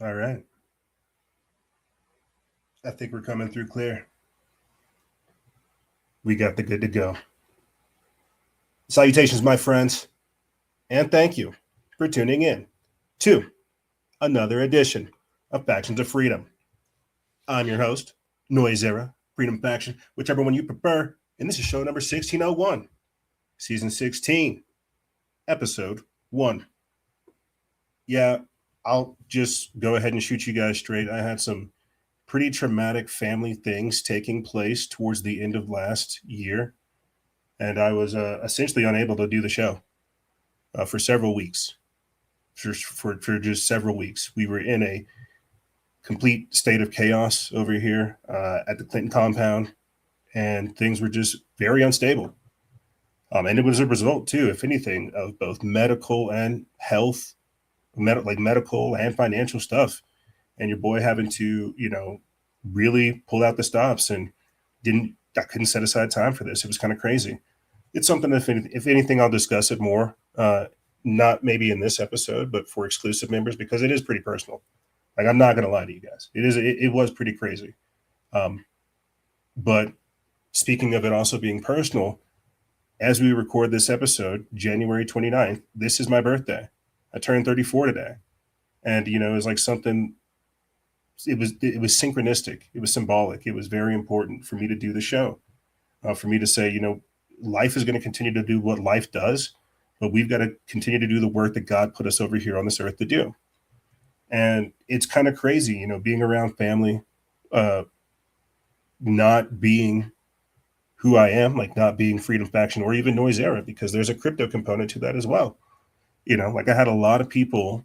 All right. I think we're coming through clear. We got the good to go. Salutations, my friends, and thank you for tuning in to another edition of Factions of Freedom. I'm your host, Noise Era, Freedom Faction, whichever one you prefer, and this is show number 1601, season 16, episode 1. Yeah, I'll just go ahead and shoot you guys straight. I had some pretty traumatic family things taking place towards the end of last year, and I was essentially unable to do the show for several weeks. For just several weeks. We were in a complete state of chaos over here at the Clinton compound, and things were just very unstable. And it was a result, too, if anything, of both medical and health, medical and financial stuff. And your boy having to, really pull out the stops and I couldn't set aside time for this. It was kind of crazy. It's something, if anything, I'll discuss it more. Not maybe in this episode, but for exclusive members, because it is pretty personal. Like, I'm not going to lie to you guys. It was pretty crazy. But speaking of it also being personal, as we record this episode, January 29th, this is my birthday. I turned 34 today. And, it was like something, it was synchronistic. It was symbolic. It was very important for me to do the show, for me to say, life is going to continue to do what life does, but we've got to continue to do the work that God put us over here on this earth to do. And it's kind of crazy, being around family, not being who I am, like not being Freedom Faction or even Noise Era, because there's a crypto component to that as well. Like I had a lot of people,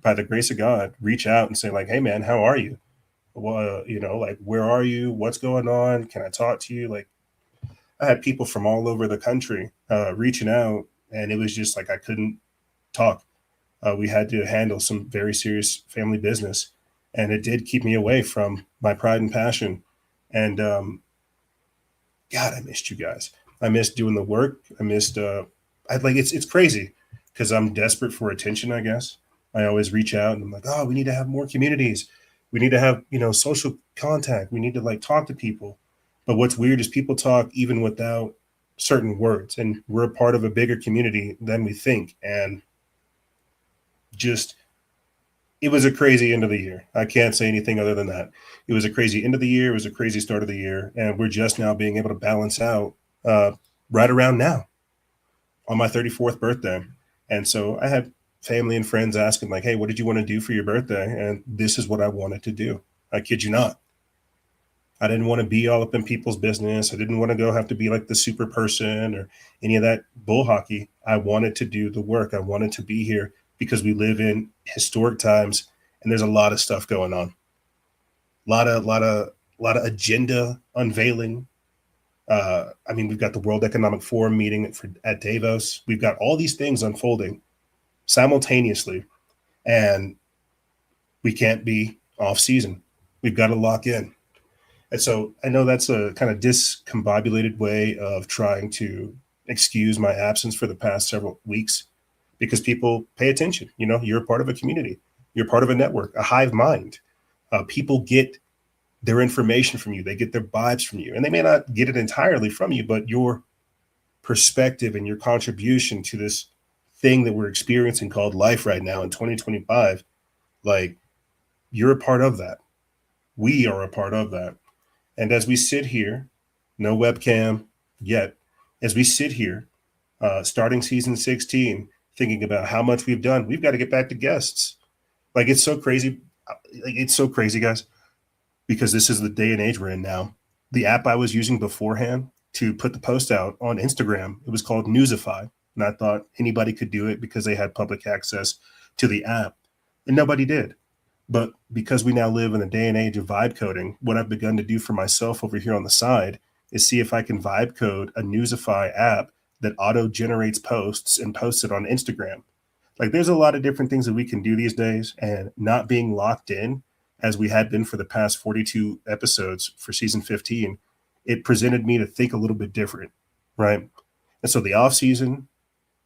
by the grace of God, reach out and say like, hey man, how are you? Well, like, where are you? What's going on? Can I talk to you? Like, I had people from all over the country reaching out, and it was just like I couldn't talk. We had to handle some very serious family business, and it did keep me away from my pride and passion. And God, I missed you guys. I missed doing the work. I missed. It's crazy because I'm desperate for attention, I guess. I always reach out and I'm like, oh, we need to have more communities. We need to have, social contact. We need to talk to people. But what's weird is people talk even without certain words, and we're a part of a bigger community than we think. And just, it was a crazy end of the year. I can't say anything other than that. It was a crazy end of the year. It was a crazy start of the year. And we're just now being able to balance out right around now on my 34th birthday. And so I had family and friends asking like, hey, what did you want to do for your birthday? And this is what I wanted to do. I kid you not. I didn't want to be all up in people's business. I didn't want to have to be like the super person or any of that bull hockey. I wanted to do the work. I wanted to be here because we live in historic times and there's a lot of stuff going on. A lot of agenda unveiling. We've got the World Economic Forum meeting at Davos. We've got all these things unfolding simultaneously, and we can't be off season. We've got to lock in. And so I know that's a kind of discombobulated way of trying to excuse my absence for the past several weeks, because people pay attention. You're a part of a community. You're part of a network, a hive mind. People get their information from you. They get their vibes from you, and they may not get it entirely from you, but your perspective and your contribution to this thing that we're experiencing called life right now in 2025, like, you're a part of that. We are a part of that. And as we sit here, no webcam yet, as we sit here, starting season 16, thinking about how much we've done, we've got to get back to guests. Like, it's so crazy. Like, it's so crazy, guys, because this is the day and age we're in now. The app I was using beforehand to put the post out on Instagram, it was called Newsify. And I thought anybody could do it because they had public access to the app. And nobody did. But because we now live in a day and age of vibe coding, what I've begun to do for myself over here on the side is see if I can vibe code a Newsify app that auto generates posts and posts it on Instagram. Like, there's a lot of different things that we can do these days, and not being locked in as we had been for the past 42 episodes for season 15, it presented me to think a little bit different, right? And so the off season,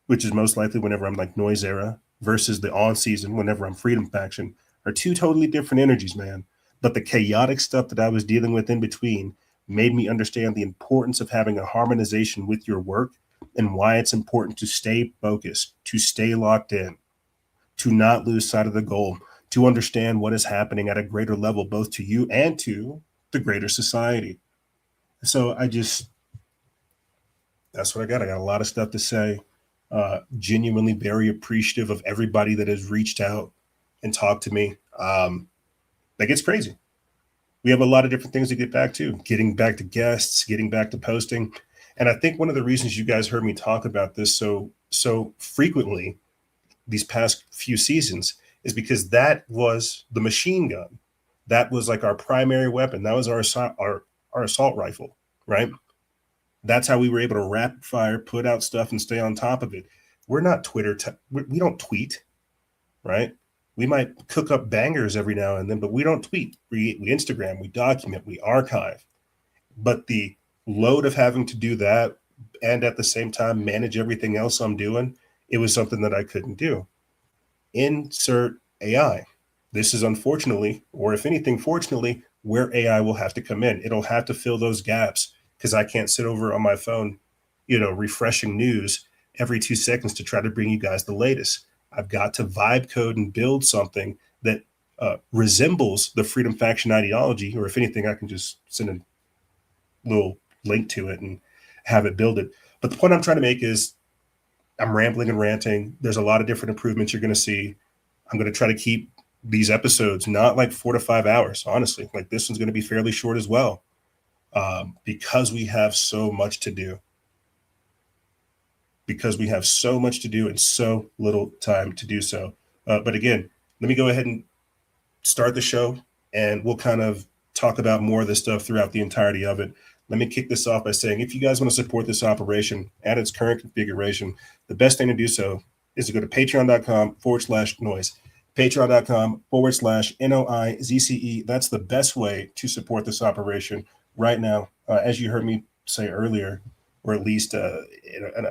which is most likely whenever I'm like noise era, versus the on season, whenever I'm freedom faction, are two totally different energies, man. But the chaotic stuff that I was dealing with in between made me understand the importance of having a harmonization with your work and why it's important to stay focused, to stay locked in, to not lose sight of the goal, to understand what is happening at a greater level, both to you and to the greater society. So that's what I got. I got a lot of stuff to say. Genuinely very appreciative of everybody that has reached out and talked to me. Like, it's crazy. We have a lot of different things to get back to, getting back to guests, getting back to posting. And I think one of the reasons you guys heard me talk about this so frequently these past few seasons is because that was the machine gun. That was like our primary weapon. That was our assault rifle, right? That's how we were able to rapid fire, put out stuff, and stay on top of it. We're not Twitter. We don't tweet, right? We might cook up bangers every now and then, but we don't tweet. We Instagram, we document, we archive. But the load of having to do that and at the same time manage everything else I'm doing, it was something that I couldn't do. Insert AI. This is unfortunately, or if anything, fortunately, where AI will have to come in. It'll have to fill those gaps because I can't sit over on my phone, refreshing news every 2 seconds to try to bring you guys the latest. I've got to vibe code and build something that resembles the freedom faction ideology, or if anything, I can just send a little link to it and have it build it. But the point I'm trying to make is I'm rambling and ranting. There's a lot of different improvements you're going to see. I'm going to try to keep these episodes not like 4 to 5 hours, honestly. Like, this one's going to be fairly short as well, because we have so much to do. Because we have so much to do and so little time to do so. But again, let me go ahead and start the show, and we'll kind of talk about more of this stuff throughout the entirety of it. Let me kick this off by saying, if you guys want to support this operation at its current configuration, the best thing to do so is to go to patreon.com/noise. Patreon.com/NOIZCE. That's the best way to support this operation right now. As you heard me say earlier, or at least in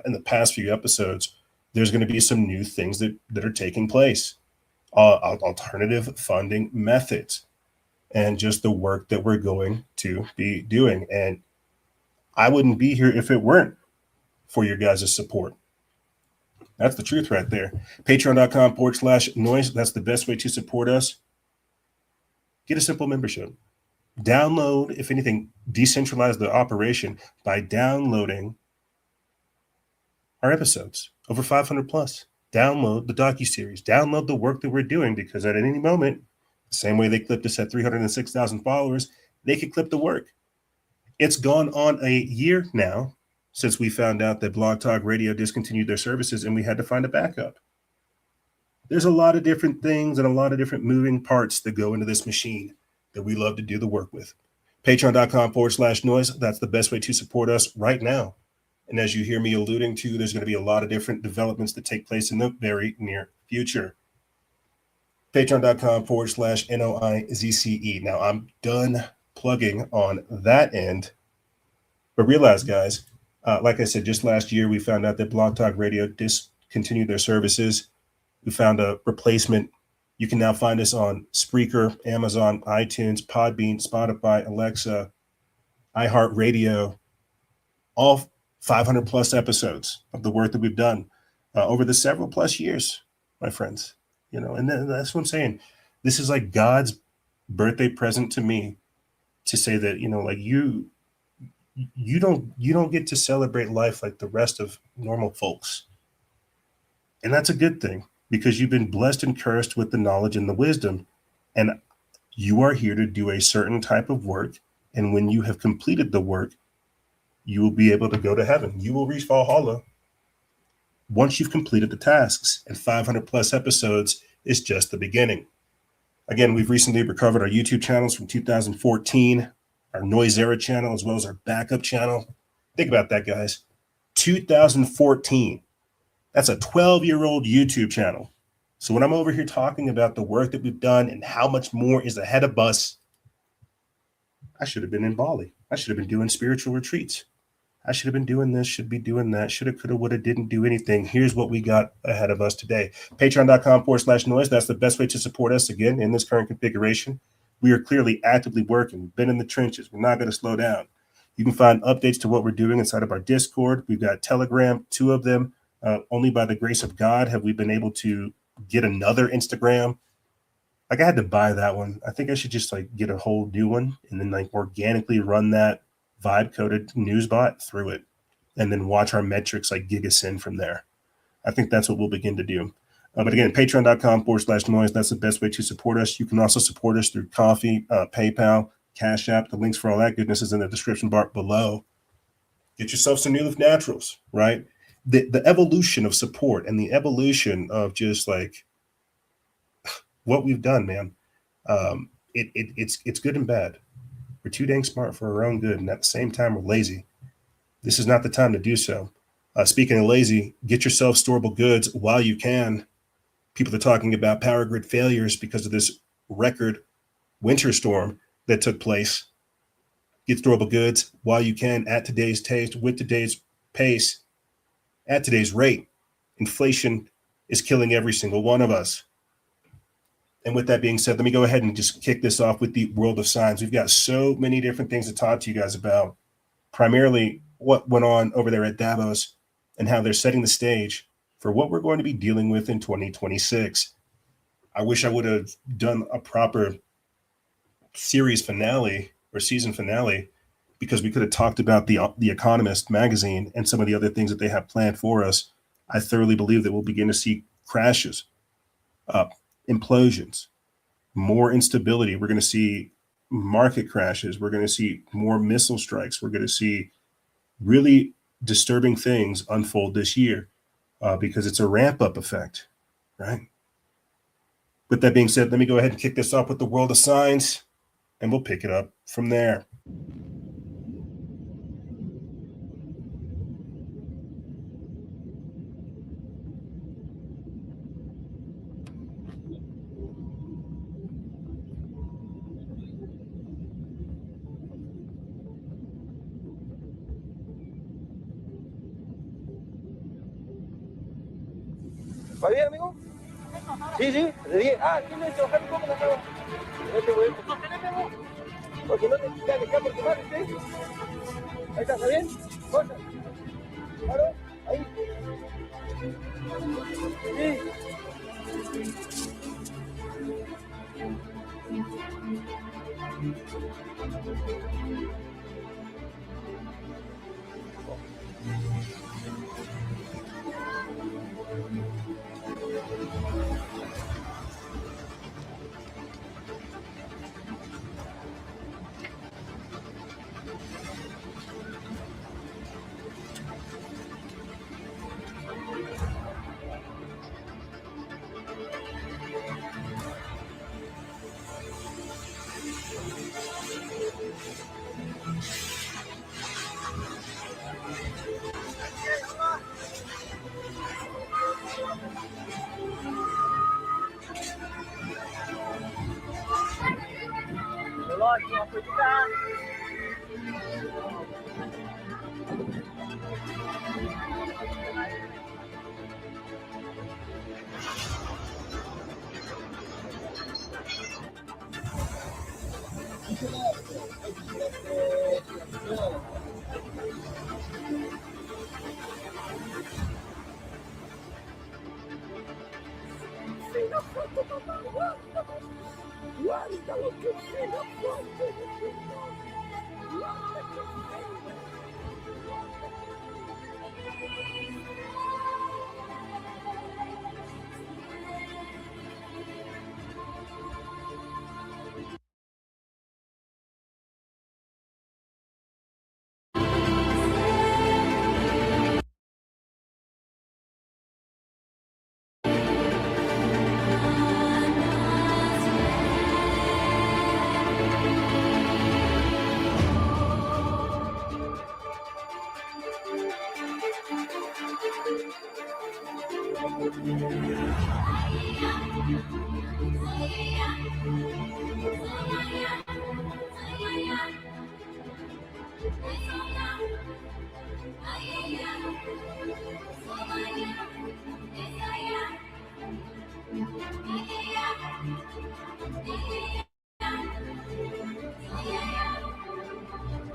the past few episodes, there's going to be some new things that are taking place. Alternative funding methods, and just the work that we're going to be doing. And I wouldn't be here if it weren't for your guys' support. That's the truth right there. Patreon.com/noise. That's the best way to support us. Get a simple membership. Download, if anything, decentralize the operation by downloading our episodes, over 500 plus. Download the docuseries. Download the work that we're doing, because at any moment, the same way they clipped us at 306,000 followers, they could clip the work. It's gone on a year now since we found out that Blog Talk Radio discontinued their services and we had to find a backup. There's a lot of different things and a lot of different moving parts that go into this machine that we love to do the work with. Patreon.com/noise. That's the best way to support us right now. And as you hear me alluding to, there's going to be a lot of different developments that take place in the very near future. Patreon.com/NOIZCE. Now, I'm done plugging on that end. But realize, guys, like I said, just last year, we found out that Blog Talk Radio discontinued their services. We found a replacement. You can now find us on Spreaker, Amazon, iTunes, Podbean, Spotify, Alexa, iHeartRadio, all 500 plus episodes of the work that we've done. over the several plus years, my friends. You know, and that's what I'm saying. This is like God's birthday present to me to say that, you know, like you don't get to celebrate life like the rest of normal folks. And that's a good thing because you've been blessed and cursed with the knowledge and the wisdom. And you are here to do a certain type of work. And when you have completed the work, you will be able to go to heaven. You will reach Valhalla once you've completed the tasks. And 500 plus episodes is just the beginning. Again, we've recently recovered our YouTube channels from 2014, our Noise Era channel, as well as our backup channel. Think about that, guys. 2014. That's a 12-year-old YouTube channel. So when I'm over here talking about the work that we've done and how much more is ahead of us, I should have been in Bali. I should have been doing spiritual retreats. I should have been doing this, should be doing that, shoulda, coulda, woulda, didn't do anything. Here's what we got ahead of us today. Patreon.com/noise. That's the best way to support us, again, in this current configuration. We are clearly actively working. We've been in the trenches. We're not going to slow down. You can find updates to what we're doing inside of our Discord. We've got Telegram, 2 of them. Only by the grace of God have we been able to get another Instagram. Like, I had to buy that one. I think I should just like get a whole new one and then like organically run that vibe coded news bot through it and then watch our metrics like gigasyn from there. I think that's what we'll begin to do. But again, patreon.com/noise. That's the best way to support us. You can also support us through Coffee, PayPal, Cash App. The links for all that goodness is in the description bar below. Get yourself some New Leaf Naturals, right? The evolution of support and the evolution of just like what we've done, man. It's good and bad. We're too dang smart for our own good, and at the same time, we're lazy. This is not the time to do so. Speaking of lazy, get yourself storable goods while you can. People are talking about power grid failures because of this record winter storm that took place. Get storable goods while you can at today's taste, with today's pace, at today's rate. Inflation is killing every single one of us. And with that being said, let me go ahead and just kick this off with the world of signs. We've got so many different things to talk to you guys about, primarily what went on over there at Davos and how they're setting the stage for what we're going to be dealing with in 2026. I wish I would have done a proper series finale or season finale, because we could have talked about the Economist magazine and some of the other things that they have planned for us. I thoroughly believe that we'll begin to see crashes, implosions, more instability. We're going to see market crashes. We're going to see more missile strikes. We're going to see really disturbing things unfold this year because it's a ramp-up effect, right? With that being said, let me go ahead and kick this off with the world of signs, and we'll pick it up from there. ¿Va bien, amigo? Sí, sí, de 10. Ah, tiene que bajar un poco la cama. No te voy a sostenerme vos. Porque no te quita que porque más, ¿sí? Ahí está bien? Corta. Claro, ahí. Sí.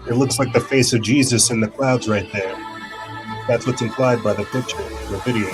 It looks like the face of Jesus in the clouds right there. That's what's implied by the picture, the video.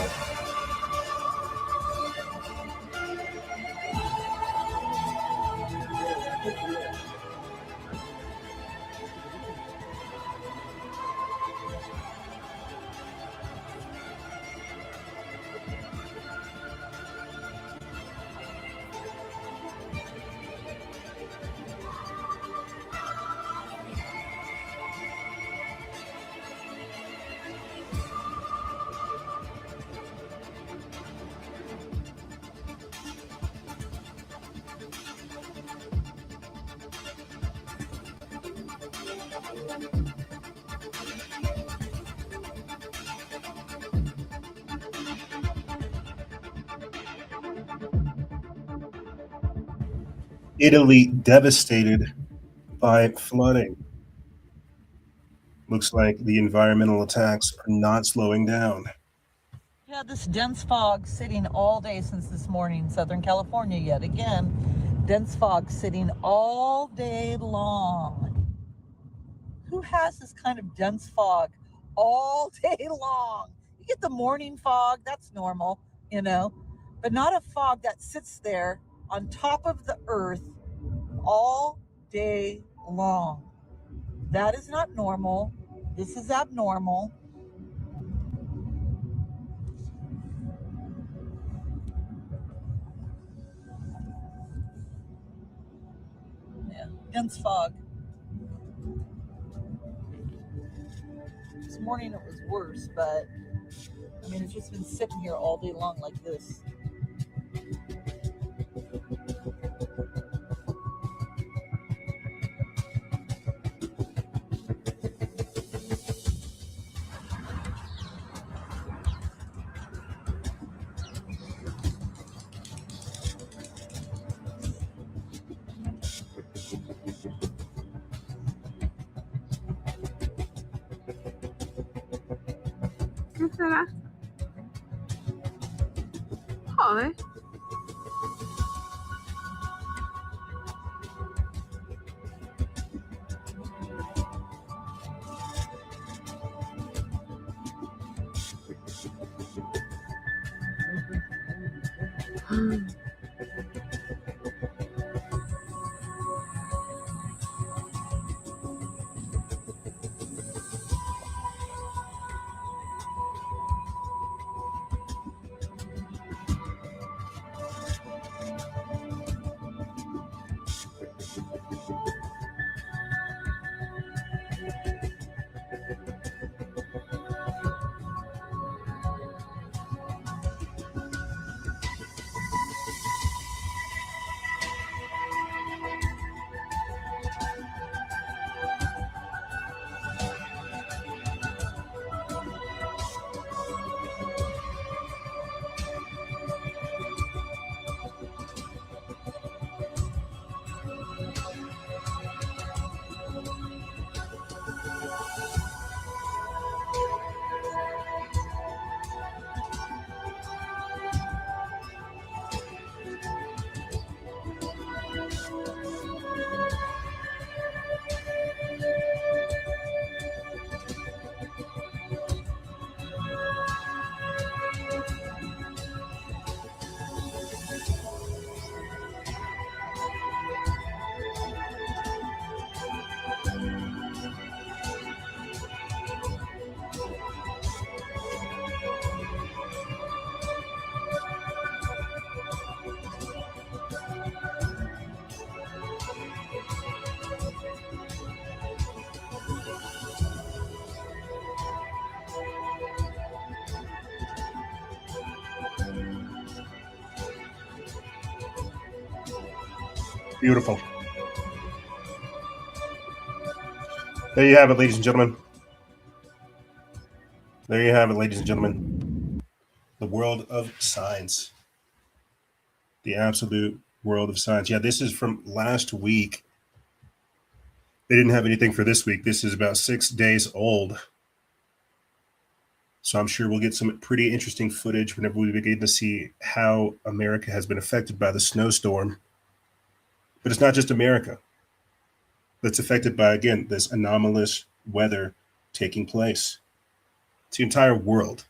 Italy devastated by flooding. Looks like the environmental attacks are not slowing down. We had this dense fog sitting all day since this morning in Southern California yet again. Dense fog sitting all day long. Who has this kind of dense fog all day long? You get the morning fog, that's normal, you know, but not a fog that sits there on top of the earth all day long. That is not normal. This is abnormal. Yeah, dense fog. This morning it was worse, but I mean, it's just been sitting here all day long like this. ¿Qué será? Joder. Beautiful. There you have it, ladies and gentlemen. There you have it, ladies and gentlemen. The world of science. The absolute world of science. Yeah, this is from last week. They didn't have anything for this week. This is about 6 days old. So I'm sure we'll get some pretty interesting footage whenever we begin to see how America has been affected by the snowstorm. But it's not just America that's affected by, again, this anomalous weather taking place. It's the entire world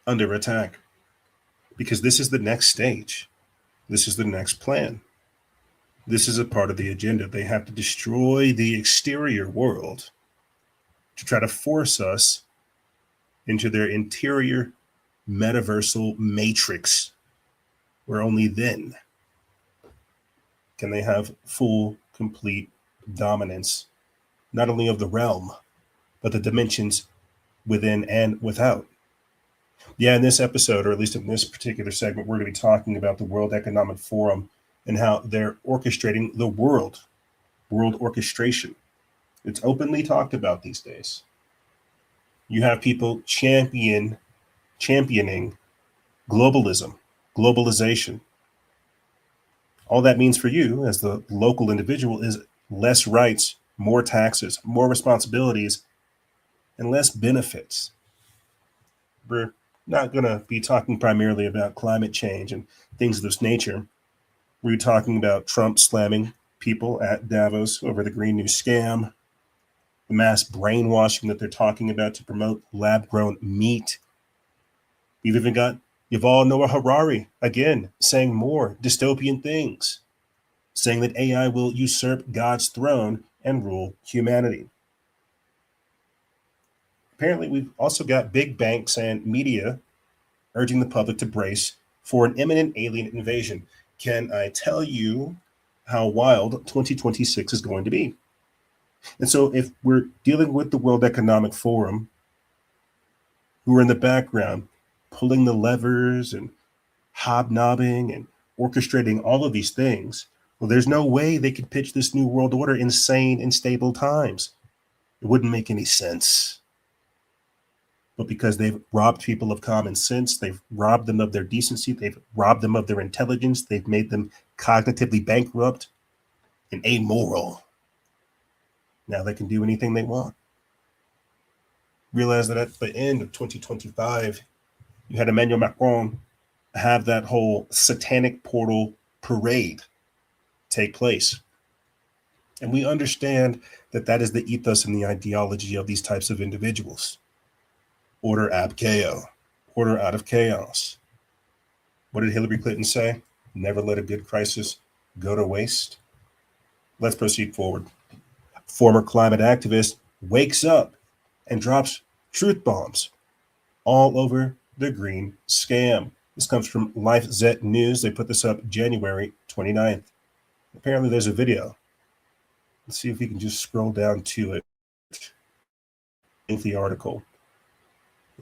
under attack because this is the next stage. This is the next plan. This is a part of the agenda. They have to destroy the exterior world to try to force us into their interior metaversal matrix, where only then can they have full, complete dominance, not only of the realm, but the dimensions within and without. Yeah, in this episode, or at least in this particular segment, we're going to be talking about the World Economic Forum and how they're orchestrating the world orchestration. It's openly talked about these days. You have people championing globalism, globalization. All that means for you as the local individual is less rights, more taxes, more responsibilities, and less benefits. We're not going to be talking primarily about climate change and things of this nature. We're talking about Trump slamming people at Davos over the Green New Scam, the mass brainwashing that they're talking about to promote lab-grown meat. We've even got Yuval Noah Harari, again, saying more dystopian things, saying that AI will usurp God's throne and rule humanity. Apparently, we've also got big banks and media urging the public to brace for an imminent alien invasion. Can I tell you how wild 2026 is going to be? And so if we're dealing with the World Economic Forum, who are in the background, pulling the levers and hobnobbing and orchestrating all of these things, well, there's no way they could pitch this new world order in sane and stable times. It wouldn't make any sense. But because they've robbed people of common sense, they've robbed them of their decency, they've robbed them of their intelligence, they've made them cognitively bankrupt and amoral. Now they can do anything they want. Realize that at the end of 2025, you had Emmanuel Macron have that whole satanic portal parade take place. And we understand that that is the ethos and the ideology of these types of individuals. Order ab chaos, order out of chaos. What did Hillary Clinton say? Never let a good crisis go to waste. Let's proceed forward. Former climate activist wakes up and drops truth bombs all over the green scam. This comes from LifeZet News. They put this up January 29th. Apparently there's a video. Let's see if we can just scroll down to it. Lengthy article.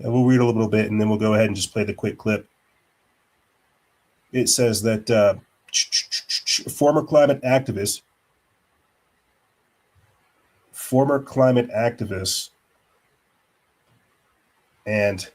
And we'll read a little bit and then we'll go ahead and just play the quick clip. It says that former climate activists and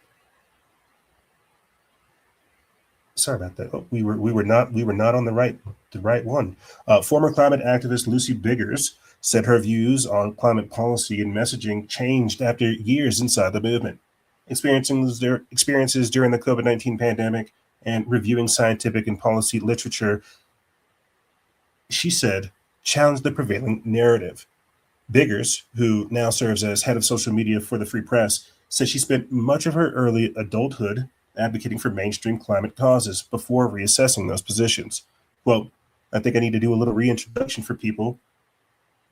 sorry about that. Oh, we were not on the right one. Former climate activist Lucy Biggers said her views on climate policy and messaging changed after years inside the movement. Experiencing their experiences during the COVID-19 pandemic and reviewing scientific and policy literature, she said, challenged the prevailing narrative. Biggers, who now serves as head of social media for the Free Press, said she spent much of her early adulthood advocating for mainstream climate causes before reassessing those positions. Well, I think I need to do a little reintroduction for people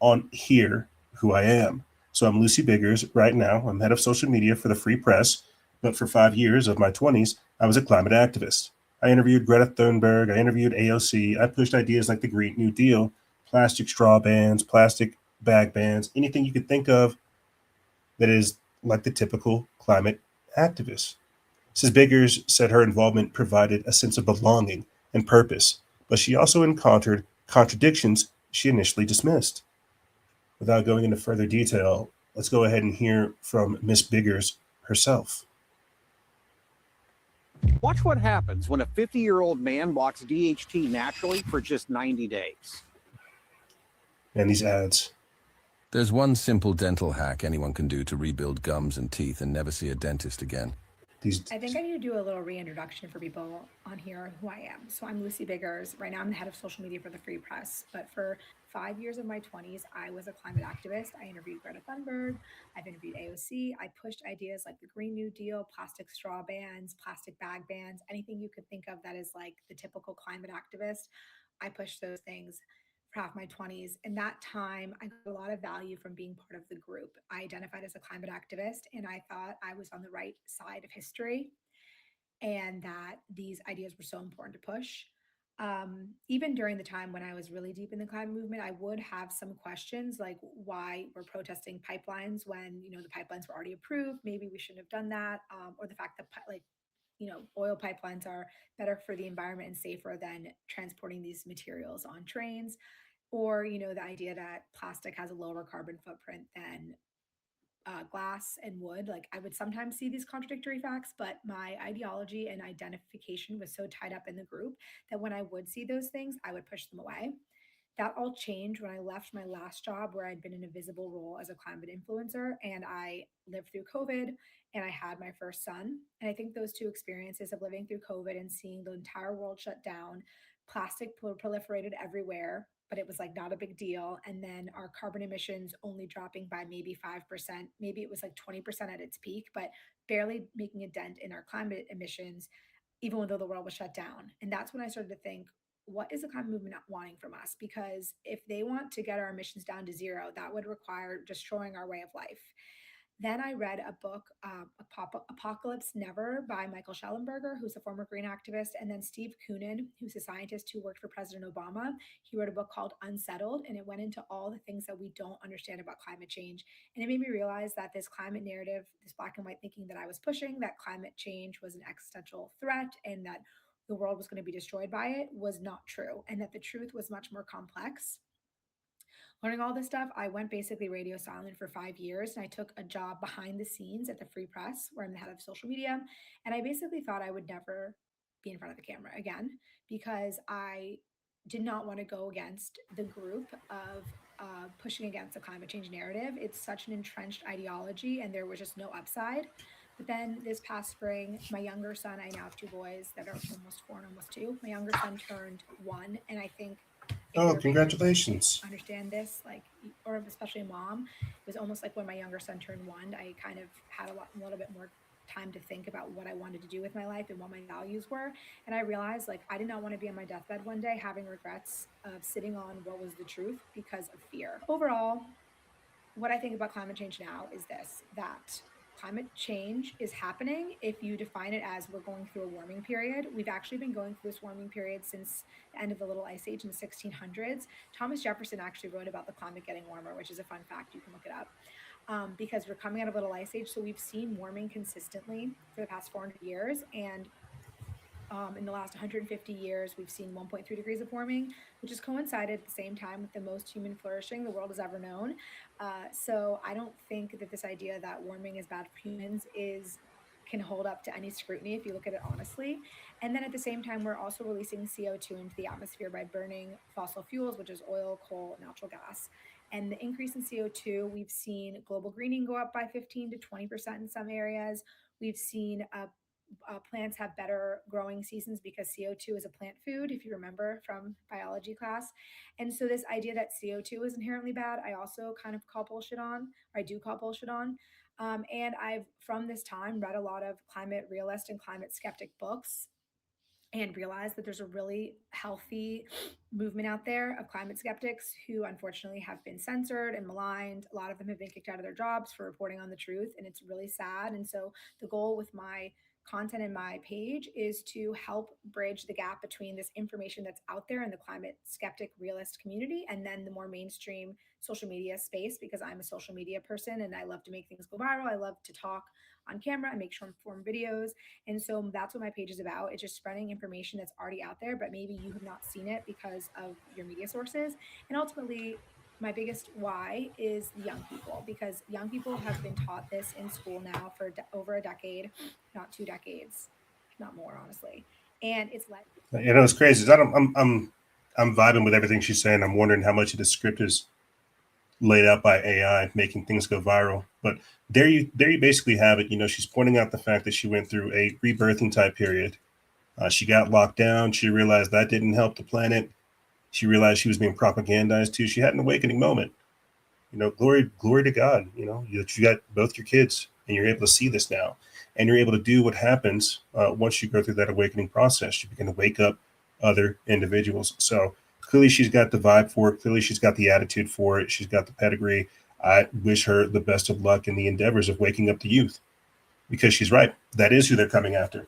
on here who I am. So I'm Lucy Biggers right now. I'm head of social media for the Free Press, but for 5 years of my 20s, I was a climate activist. I interviewed Greta Thunberg, I interviewed AOC, I pushed ideas like the Green New Deal, plastic straw bans, plastic bag bans, anything you could think of that is like the typical climate activist. Mrs. Biggers said her involvement provided a sense of belonging and purpose, but she also encountered contradictions she initially dismissed. Without going into further detail, let's go ahead and hear from Miss Biggers herself. Watch what happens when a 50-year-old man blocks DHT naturally for just 90 days. And these ads. There's one simple dental hack anyone can do to rebuild gums and teeth and never see a dentist again. I think I need to do a little reintroduction for people on here who I am. So I'm Lucy Biggers. Right now I'm the head of social media for the Free Press. But for 5 years of my 20s, I was a climate activist. I interviewed Greta Thunberg. I've interviewed AOC. I pushed ideas like the Green New Deal, plastic straw bans, plastic bag bans, anything you could think of that is like the typical climate activist. I pushed those things for half my 20s. In that time, I got a lot of value from being part of the group. I identified as a climate activist, and I thought I was on the right side of history and that these ideas were so important to push. Even during the time when I was really deep in the climate movement, I would have some questions like why we're protesting pipelines when the pipelines were already approved. Maybe we shouldn't have done that, or the fact that oil pipelines are better for the environment and safer than transporting these materials on trains, or the idea that plastic has a lower carbon footprint than glass and wood. Like I would sometimes see these contradictory facts, but my ideology and identification was so tied up in the group that when I would see those things, I would push them away. That all changed when I left my last job where I'd been in a visible role as a climate influencer, and I lived through COVID and I had my first son. And I think those two experiences of living through COVID and seeing the entire world shut down, plastic proliferated everywhere, but it was like not a big deal. And then our carbon emissions only dropping by maybe 5%, maybe it was like 20% at its peak, but barely making a dent in our climate emissions, even though the world was shut down. And that's when I started to think, what is the climate movement not wanting from us? Because if they want to get our emissions down to zero, that would require destroying our way of life. Then I read a book, Apocalypse Never by Michael Schellenberger, who's a former green activist, and then Steve Koonin, who's a scientist who worked for President Obama. He wrote a book called Unsettled, and it went into all the things that we don't understand about climate change. And it made me realize that this climate narrative, this black and white thinking that I was pushing, that climate change was an existential threat and that the world was going to be destroyed by it, was not true, and that the truth was much more complex. Learning all this stuff, I went basically radio silent for 5 years, and I took a job behind the scenes at the Free Press where I'm the head of social media. And I basically thought I would never be in front of the camera again because I did not want to go against the group of pushing against the climate change narrative. It's such an entrenched ideology, and there was just no upside. But then this past spring, my younger son, I now have two boys that are almost 4 and almost 2. My younger son turned 1, and I think Oh, congratulations. Understand this, like, or especially a mom, it was almost like when my younger son turned 1, I kind of had a little bit more time to think about what I wanted to do with my life and what my values were. And I realized like I did not want to be on my deathbed one day having regrets of sitting on what was the truth because of fear. Overall, what I think about climate change now is this, that climate change is happening if you define it as we're going through a warming period. We've actually been going through this warming period since the end of the Little Ice Age in the 1600s. Thomas Jefferson actually wrote about the climate getting warmer, which is a fun fact. You can look it up. Because we're coming out of Little Ice Age, so we've seen warming consistently for the past 400 years, and in the last 150 years, we've seen 1.3 degrees of warming, which has coincided at the same time with the most human flourishing the world has ever known. So I don't think that this idea that warming is bad for humans can hold up to any scrutiny if you look at it honestly. And then at the same time, we're also releasing CO2 into the atmosphere by burning fossil fuels, which is oil, coal, natural gas. And the increase in CO2, we've seen global greening go up by 15 to 20% in some areas. We've seen plants have better growing seasons because CO2 is a plant food, if you remember from biology class. And so this idea that CO2 is inherently bad, I also kind of call bullshit on, or I do call bullshit on. And I've, from this time, read a lot of climate realist and climate skeptic books and realized that there's a really healthy movement out there of climate skeptics who unfortunately have been censored and maligned. A lot of them have been kicked out of their jobs for reporting on the truth, and it's really sad. And so the goal with my content in my page is to help bridge the gap between this information that's out there in the climate skeptic realist community and then the more mainstream social media space, because I'm a social media person and I love to make things go viral. I love to talk on camera and make short form videos. And so that's what my page is about. It's just spreading information that's already out there, but maybe you have not seen it because of your media sources. And ultimately, my biggest why is the young people, because young people have been taught this in school now for over a decade, not 2 decades, not more, honestly. And it's like, You know, it's crazy. I'm vibing with everything she's saying. I'm wondering how much of the script is laid out by AI, making things go viral. But there you basically have it. You know, she's pointing out the fact that she went through a rebirthing type period. She got locked down. She realized that didn't help the planet. She realized she was being propagandized too. She had an awakening moment. You know, glory to God. You know, you got both your kids, and you're able to see this now, and you're able to do what happens once you go through that awakening process. You begin to wake up other individuals. So clearly, she's got the vibe for it. Clearly, she's got the attitude for it. She's got the pedigree. I wish her the best of luck in the endeavors of waking up the youth, because she's right. That is who they're coming after,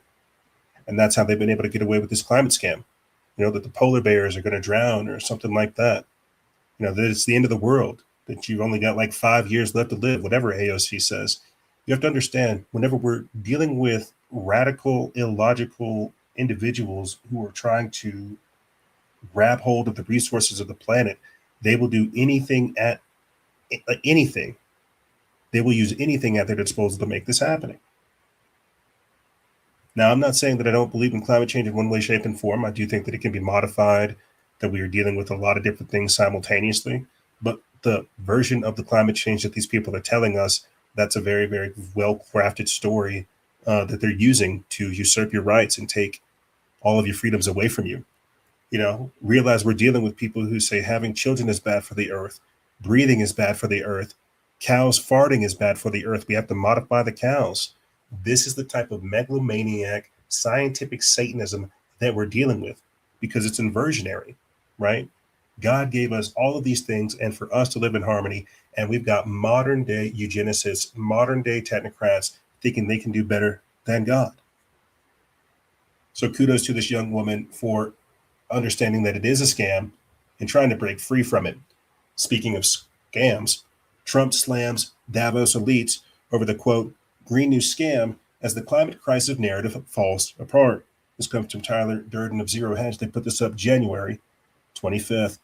and that's how they've been able to get away with this climate scam. You know, that the polar bears are going to drown or something like that. You know, that it's the end of the world, that you've only got like 5 years left to live, whatever AOC says. You have to understand, whenever we're dealing with radical, illogical individuals who are trying to grab hold of the resources of the planet, they will do anything anything. They will use anything at their disposal to make this happening. Now, I'm not saying that I don't believe in climate change in one way, shape, and form. I do think that it can be modified, that we are dealing with a lot of different things simultaneously. But the version of the climate change that these people are telling us, that's a very, very well-crafted story that they're using to usurp your rights and take all of your freedoms away from you. You know, realize we're dealing with people who say having children is bad for the earth, breathing is bad for the earth, cows farting is bad for the earth. We have to modify the cows. This is the type of megalomaniac scientific Satanism that we're dealing with, because it's inversionary, right? God gave us all of these things and for us to live in harmony. And we've got modern day eugenicists, modern day technocrats thinking they can do better than God. So kudos to this young woman for understanding that it is a scam and trying to break free from it. Speaking of scams, Trump slams Davos elites over the quote, Green New Scam as the climate crisis narrative falls apart. This comes from Tyler Durden of Zero Hedge. They put this up January 25th.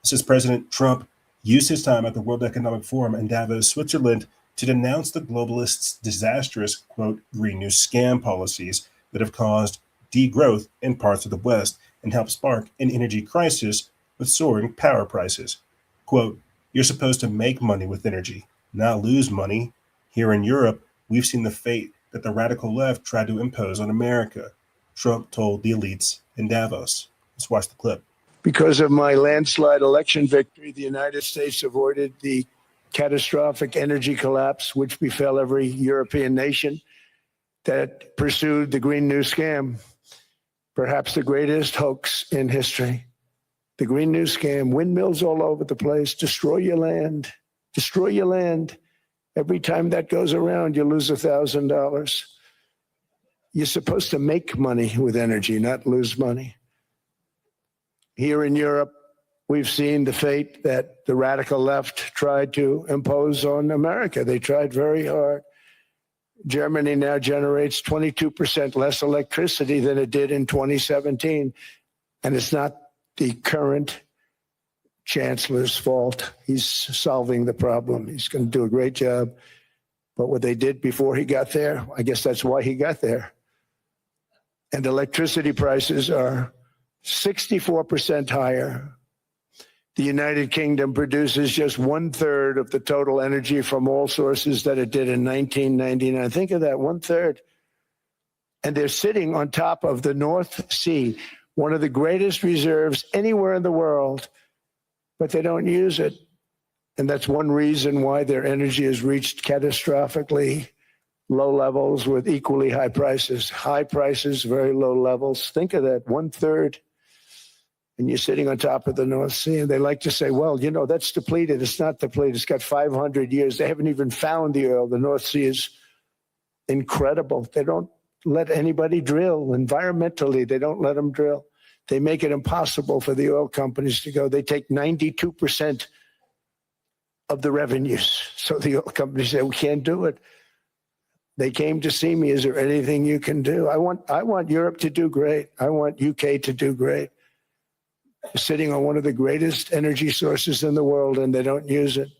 It says President Trump used his time at the World Economic Forum in Davos, Switzerland, to denounce the globalists' disastrous, quote, Green New Scam policies that have caused degrowth in parts of the West and helped spark an energy crisis with soaring power prices. Quote, you're supposed to make money with energy, not lose money. Here in Europe, we've seen the fate that the radical left tried to impose on America, Trump told the elites in Davos. Let's watch the clip. Because of my landslide election victory, the United States avoided the catastrophic energy collapse which befell every European nation that pursued the Green New Scam, perhaps the greatest hoax in history. The Green New Scam, windmills all over the place, destroy your land, destroy your land. Every time that goes around, you lose $1,000. You're supposed to make money with energy, not lose money. Here in Europe, we've seen the fate that the radical left tried to impose on America. They tried very hard. Germany now generates 22% less electricity than it did in 2017. And it's not the current chancellor's fault. He's solving the problem. He's going to do a great job. But what they did before he got there, I guess that's why he got there. And electricity prices are 64% higher. The United Kingdom produces just 1/3 of the total energy from all sources that it did in 1999. Think of that, 1/3. And they're sitting on top of the North Sea, one of the greatest reserves anywhere in the world, but they don't use it. And that's one reason why their energy has reached catastrophically low levels with equally high prices. High prices, very low levels. Think of that, 1/3. And you're sitting on top of the North Sea. And they like to say, well, you know, that's depleted. It's not depleted. It's got 500 years. They haven't even found the oil. The North Sea is incredible. They don't let anybody drill. Environmentally, they don't let them drill. They make it impossible for the oil companies to go. They take 92% of the revenues. So the oil companies say, we can't do it. They came to see me. Is there anything you can do? I want Europe to do great. I want UK to do great. They're sitting on one of the greatest energy sources in the world, and they don't use it.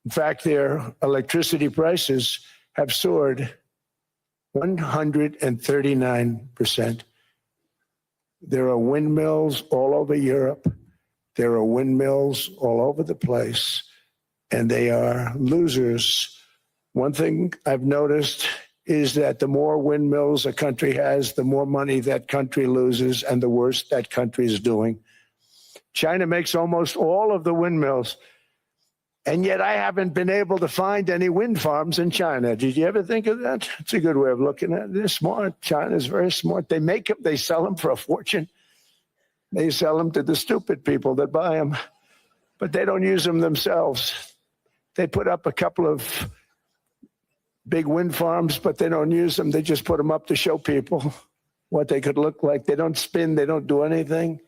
In fact, their electricity prices have soared 139%. There are windmills all over Europe. There are windmills all over the place, and they are losers. One thing I've noticed is that the more windmills a country has, the more money that country loses and the worse that country is doing. China makes almost all of the windmills, and yet I haven't been able to find any wind farms in China. Did you ever think of that? It's a good way of looking at it. They're smart. China's very smart. They make them, they sell them for a fortune. They sell them to the stupid people that buy them, but they don't use them themselves. They put up a couple of big wind farms, but they don't use them. They just put them up to show people what they could look like. They don't spin. They don't do anything.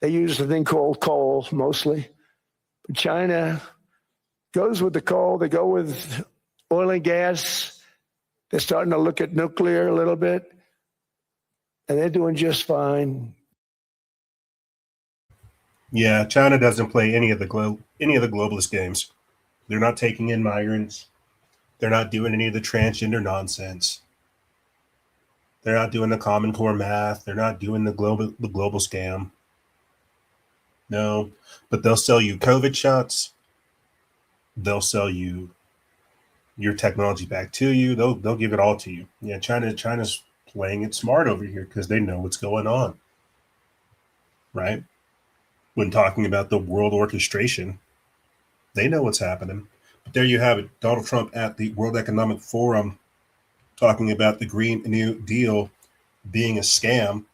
They use a thing called coal mostly. But China goes with the coal. They go with oil and gas. They're starting to look at nuclear a little bit, and they're doing just fine. Yeah, China doesn't play any of the globalist games. They're not taking in migrants. They're not doing any of the transgender nonsense. They're not doing the Common Core math. They're not doing the global scam. No, but they'll sell you COVID shots. They'll sell you your technology back to you. They'll give it all to you. Yeah, China's playing it smart over here because they know what's going on, right? When talking about the world orchestration, they know what's happening. But there you have it. Donald Trump at the World Economic Forum talking about the Green New Deal being a scam.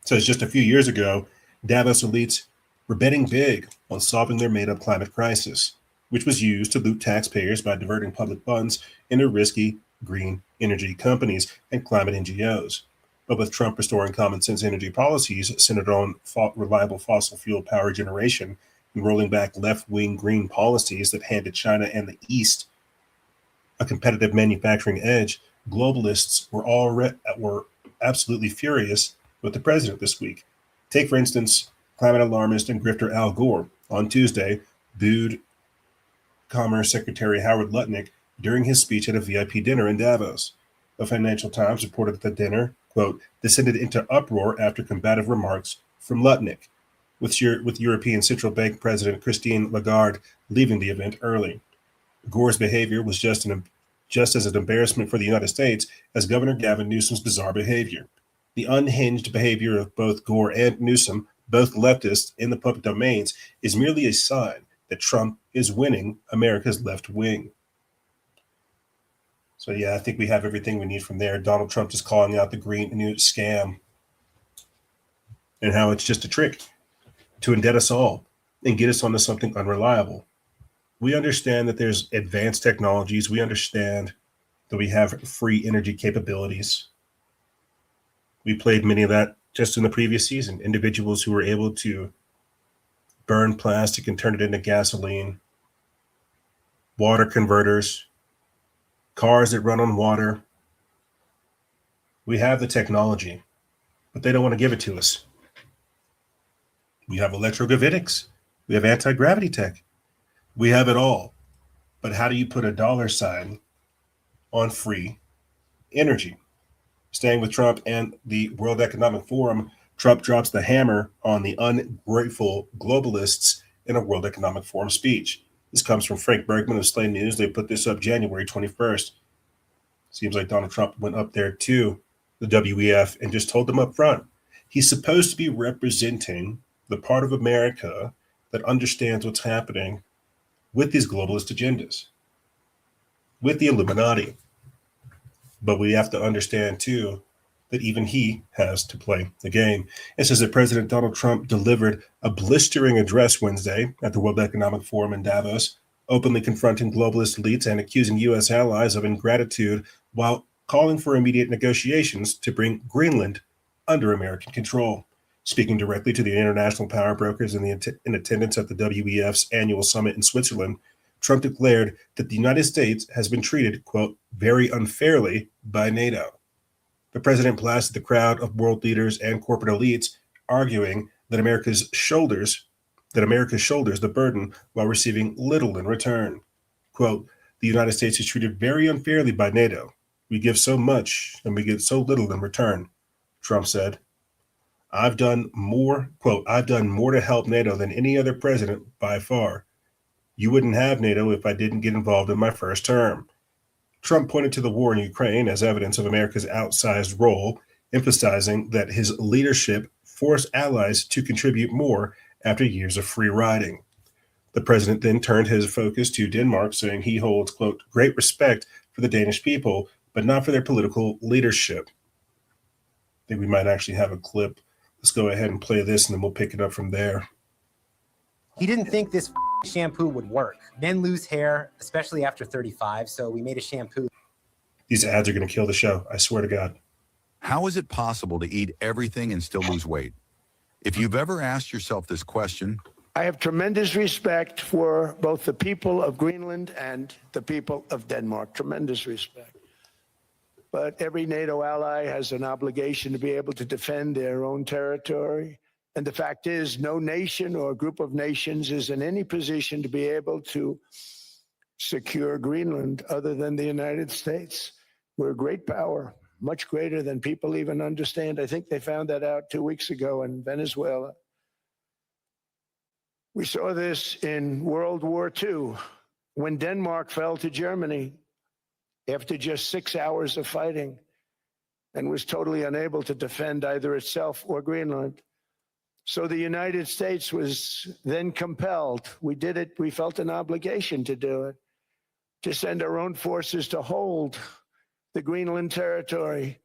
Says just a few years ago, Davos elites were betting big on solving their made-up climate crisis, which was used to loot taxpayers by diverting public funds into risky green energy companies and climate NGOs. But with Trump restoring common sense energy policies centered on reliable fossil fuel power generation and rolling back left-wing green policies that handed China and the East a competitive manufacturing edge, globalists were absolutely furious with the president this week. Take, for instance, climate alarmist and grifter Al Gore on Tuesday booed Commerce Secretary Howard Lutnick during his speech at a VIP dinner in Davos. The Financial Times reported that the dinner, quote, descended into uproar after combative remarks from Lutnick, with European Central Bank President Christine Lagarde leaving the event early. Gore's behavior was just as an embarrassment for the United States as Governor Gavin Newsom's bizarre behavior. The unhinged behavior of both Gore and Newsom, both leftists in the public domains, is merely a sign that Trump is winning America's left wing. So yeah, I think we have everything we need from there. Donald Trump is calling out the Green New scam and how it's just a trick to indebt us all and get us onto something unreliable. We understand that there's advanced technologies. We understand that we have free energy capabilities. We played many of that just in the previous season. Individuals who were able to burn plastic and turn it into gasoline, water converters, cars that run on water. We have the technology, but they don't want to give it to us. We have electrogravitics. We have anti-gravity tech. We have it all. But how do you put a dollar sign on free energy? Staying with Trump and the World Economic Forum, Trump drops the hammer on the ungrateful globalists in a World Economic Forum speech. This comes from Frank Bergman of Slate News. They put this up January 21st. Seems like Donald Trump went up there to the WEF and just told them up front. He's supposed to be representing the part of America that understands what's happening with these globalist agendas, with the Illuminati. But we have to understand, too, that even he has to play the game. It says that President Donald Trump delivered a blistering address Wednesday at the World Economic Forum in Davos, openly confronting globalist elites and accusing U.S. allies of ingratitude while calling for immediate negotiations to bring Greenland under American control. Speaking directly to the international power brokers in attendance at the WEF's annual summit in Switzerland, Trump declared that the United States has been treated, quote, very unfairly by NATO. The president blasted the crowd of world leaders and corporate elites, arguing that America shoulders the burden while receiving little in return. Quote, the United States is treated very unfairly by NATO. We give so much and we get so little in return, Trump said. I've done more to help NATO than any other president by far. You wouldn't have NATO if I didn't get involved in my first term. Trump pointed to the war in Ukraine as evidence of America's outsized role, emphasizing that his leadership forced allies to contribute more after years of free riding. The president then turned his focus to Denmark, saying he holds, quote, great respect for the Danish people, but not for their political leadership. I think we might actually have a clip. Let's go ahead and play this, and then we'll pick it up from there. He didn't think this shampoo would work. Men lose hair, especially after 35, so we made a shampoo. These ads are going to kill the show, I swear to God. How is it possible to eat everything and still lose weight? If you've ever asked yourself this question, I have tremendous respect for both the people of Greenland and the people of Denmark. Tremendous respect. But every NATO ally has an obligation to be able to defend their own territory. And the fact is, no nation or group of nations is in any position to be able to secure Greenland other than the United States. We're a great power, much greater than people even understand. I think they found that out 2 weeks ago in Venezuela. We saw this in World War II, when Denmark fell to Germany after just 6 hours of fighting and was totally unable to defend either itself or Greenland. So the United States was then compelled, we did it, we felt an obligation to do it, to send our own forces to hold the Greenland territory.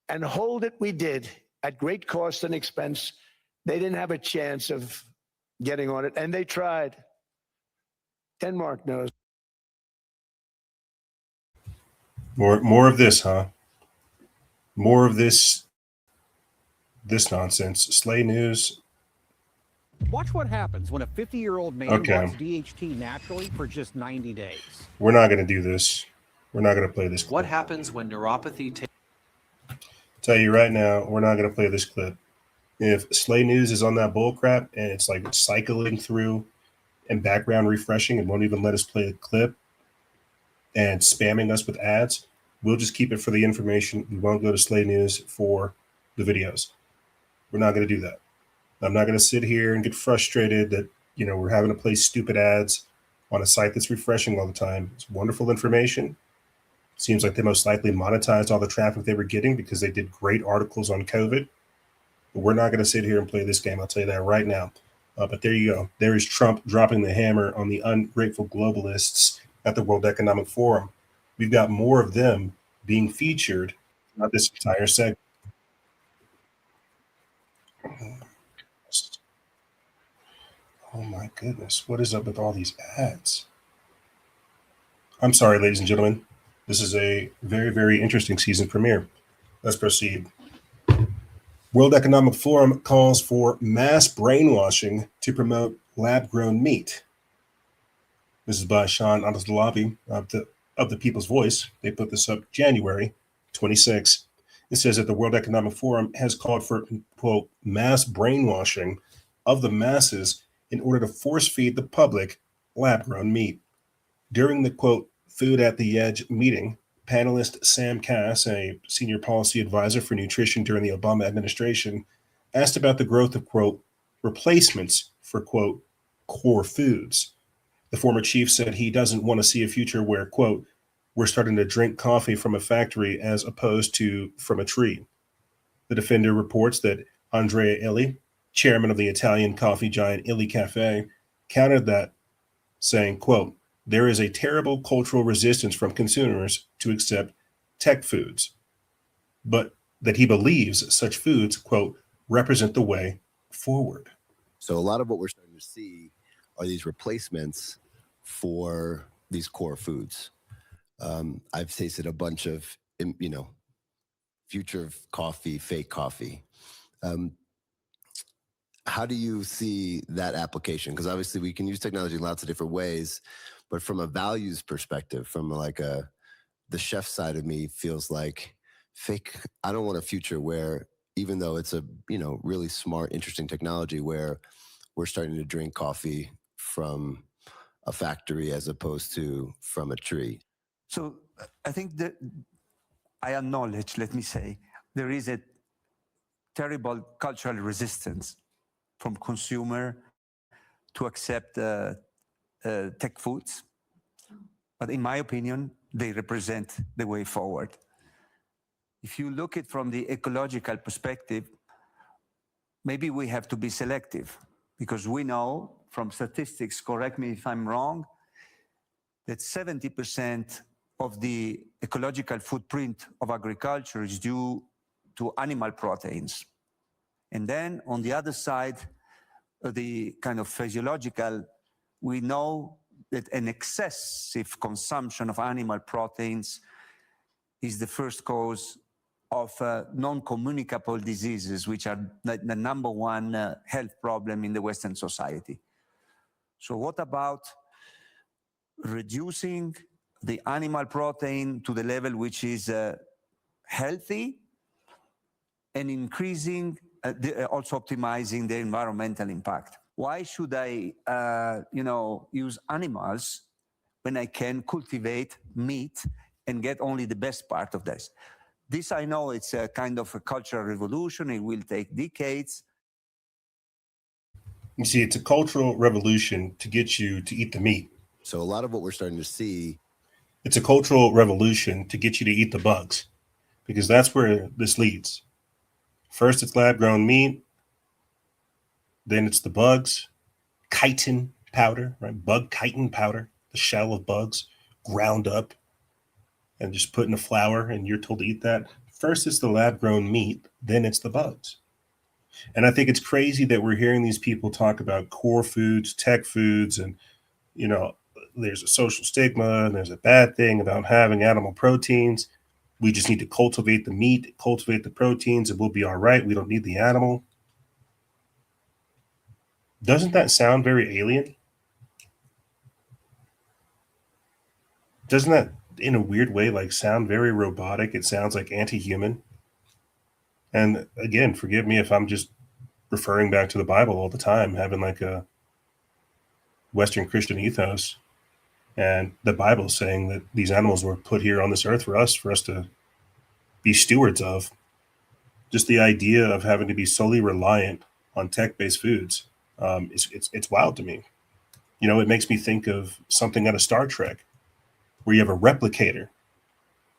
And hold it we did at great cost and expense. They didn't have a chance of getting on it, and they tried. Denmark knows. More of this, huh? More of this nonsense. Slay News. Watch what happens when a 50-year-old man blocks DHT naturally for just 90 days. We're not going to do this. We're not going to play this clip. What happens when neuropathy Tell you right now, we're not going to play this clip. If Slay News is on that bull crap and it's like cycling through and background refreshing and won't even let us play the clip and spamming us with ads, we'll just keep it for the information. We won't go to Slay News for the videos. We're not going to do that. I'm not going to sit here and get frustrated that, we're having to play stupid ads on a site that's refreshing all the time. It's wonderful information. Seems like they most likely monetized all the traffic they were getting because they did great articles on COVID. But we're not going to sit here and play this game. I'll tell you that right now. But there you go. There is Trump dropping the hammer on the ungrateful globalists at the World Economic Forum. We've got more of them being featured, not this entire segment. Oh my goodness. What is up with all these ads? I'm sorry, ladies and gentlemen. This is a very, very interesting season premiere. Let's proceed. World Economic Forum calls for mass brainwashing to promote lab-grown meat. This is by Sean Adesolabi of the People's Voice. They put this up January 26. It says that the World Economic Forum has called for, quote, mass brainwashing of the masses in order to force feed the public lab-grown meat. During the, quote, Food at the Edge meeting, panelist Sam Cass, a senior policy advisor for nutrition during the Obama administration, asked about the growth of, quote, replacements for, quote, core foods. The former chief said he doesn't want to see a future where, quote, we're starting to drink coffee from a factory as opposed to from a tree. The Defender reports that Andrea Illy, chairman of the Italian coffee giant Illy Cafe, countered that, saying, quote, there is a terrible cultural resistance from consumers to accept tech foods, but that he believes such foods, quote, represent the way forward. So a lot of what we're starting to see are these replacements for these core foods. I've tasted a bunch of, future coffee, fake coffee. How do you see that application? Because obviously we can use technology in lots of different ways, But from a values perspective, from the chef side of me feels like fake. I don't want a future where, even though it's a, really smart, interesting technology, where we're starting to drink coffee from a factory as opposed to from a tree. So I think that I acknowledge, let me say, there is a terrible cultural resistance from consumer to accept tech foods. But in my opinion, they represent the way forward. If you look at it from the ecological perspective, maybe we have to be selective, because we know from statistics, correct me if I'm wrong, that 70% of the ecological footprint of agriculture is due to animal proteins. And then on the other side, the kind of physiological, we know that an excessive consumption of animal proteins is the first cause of non-communicable diseases, which are the number one health problem in the Western society. So what about reducing the animal protein to the level which is healthy, and increasing, also optimizing the environmental impact? Why should I, use animals when I can cultivate meat and get only the best part of this? This, I know, it's a kind of a cultural revolution. It will take decades. You see, it's a cultural revolution to get you to eat the meat. So a lot of what we're starting to see, it's a cultural revolution to get you to eat the bugs, because that's where this leads. First, it's lab-grown meat. Then it's the bugs, chitin powder, right? Bug chitin powder, the shell of bugs ground up and just put in a flour, and you're told to eat that. First, it's the lab-grown meat. Then it's the bugs. And I think it's crazy that we're hearing these people talk about core foods, tech foods, and, there's a social stigma and there's a bad thing about having animal proteins. We just need to cultivate the meat, cultivate the proteins, and we'll be all right. We don't need the animal. Doesn't that sound very alien? Doesn't that, in a weird way, sound very robotic? It sounds like anti-human. And again, forgive me if I'm just referring back to the Bible all the time, having a Western Christian ethos. And the Bible is saying that these animals were put here on this earth for us to be stewards of. Just the idea of having to be solely reliant on tech-based foods, it's wild to me. It makes me think of something out of Star Trek, where you have a replicator.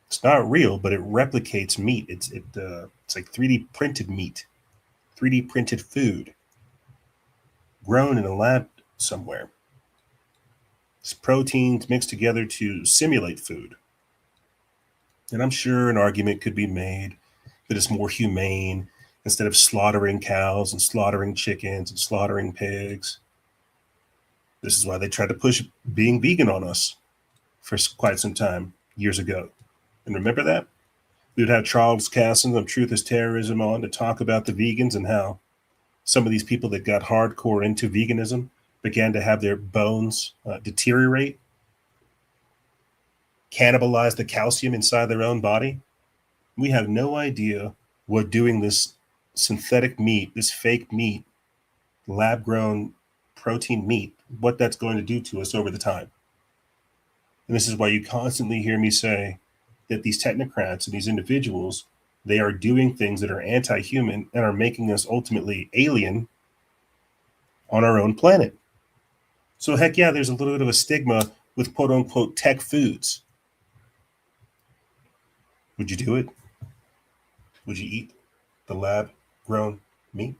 It's not real, but it replicates meat. It's like 3D printed meat, 3D printed food, grown in a lab somewhere. It's proteins mixed together to simulate food. And I'm sure an argument could be made that it's more humane instead of slaughtering cows and slaughtering chickens and slaughtering pigs. This is why they tried to push being vegan on us for quite some time years ago. And remember that? We would have Charles Casson of Truth is Terrorism on to talk about the vegans and how some of these people that got hardcore into veganism began to have their bones deteriorate, cannibalize the calcium inside their own body. We have no idea what doing this synthetic meat, this fake meat, lab-grown protein meat, what that's going to do to us over the time. And this is why you constantly hear me say that these technocrats and these individuals, they are doing things that are anti-human and are making us ultimately alien on our own planet. So heck yeah, there's a little bit of a stigma with quote unquote tech foods. Would you do it? Would you eat the lab-grown meat?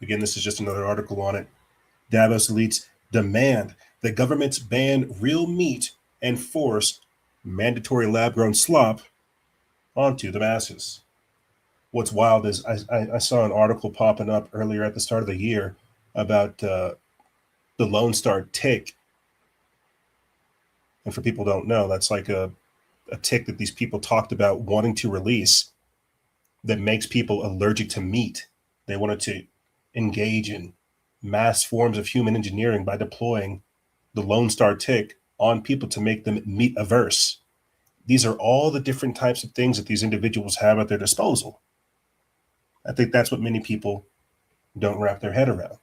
Again, this is just another article on it. Davos elites demand that governments ban real meat and force mandatory lab-grown slop onto the masses. What's wild is I saw an article popping up earlier at the start of the year about the Lone Star tick. And for people who don't know, that's like a tick that these people talked about wanting to release that makes people allergic to meat. They wanted to engage in mass forms of human engineering by deploying the Lone Star tick on people to make them meat averse. These are all the different types of things that these individuals have at their disposal. I think that's what many people don't wrap their head around.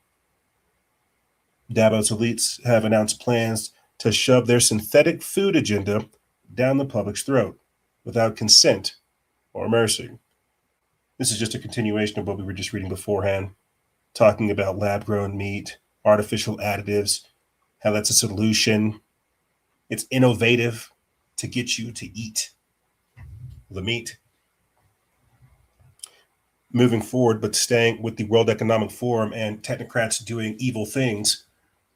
Davos elites have announced plans to shove their synthetic food agenda down the public's throat without consent or mercy. This is just a continuation of what we were just reading beforehand, talking about lab-grown meat, artificial additives, how that's a solution. It's innovative to get you to eat the meat. Moving forward, but staying with the World Economic Forum and technocrats doing evil things,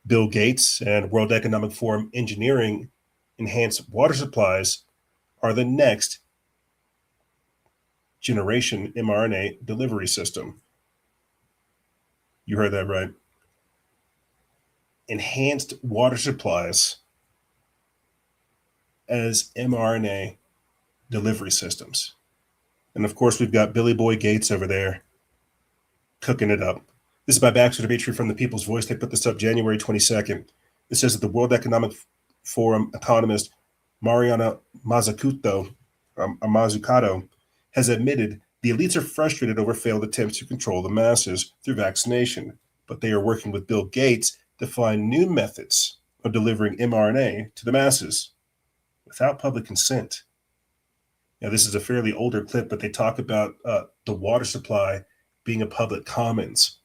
Bill Gates and World Economic Forum engineering enhanced water supplies are the next generation mRNA delivery system. You heard that right. Enhanced water supplies as mRNA delivery systems. And of course, we've got Billy Boy Gates over there cooking it up. This is by Baxter Dimitri from the People's Voice. They put this up January 22nd. It says that the World Economic Forum economist Mariana Mazzucato has admitted the elites are frustrated over failed attempts to control the masses through vaccination, but they are working with Bill Gates to find new methods of delivering mRNA to the masses without public consent. Now, this is a fairly older clip, but they talk about the water supply being a public commons,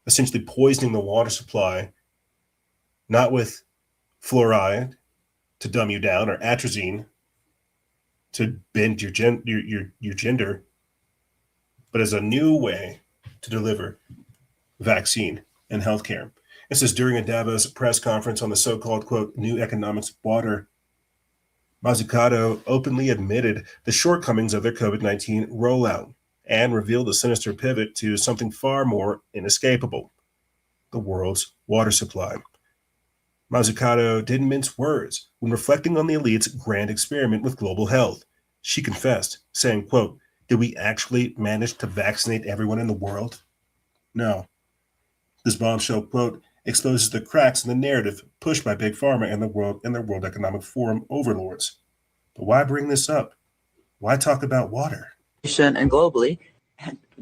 essentially poisoning the water supply, not with fluoride to dumb you down or atrazine to bend your gender, but as a new way to deliver vaccine and healthcare. It says during a Davos press conference on the so-called, quote, new economics water, Mazzucato openly admitted the shortcomings of their COVID-19 rollout and revealed a sinister pivot to something far more inescapable, the world's water supply. Mazzucato didn't mince words when reflecting on the elite's grand experiment with global health. She confessed, saying, quote, did we actually manage to vaccinate everyone in the world? No. This bombshell, quote, exposes the cracks in the narrative pushed by Big Pharma and their World Economic Forum overlords. But why bring this up? Why talk about water? And globally,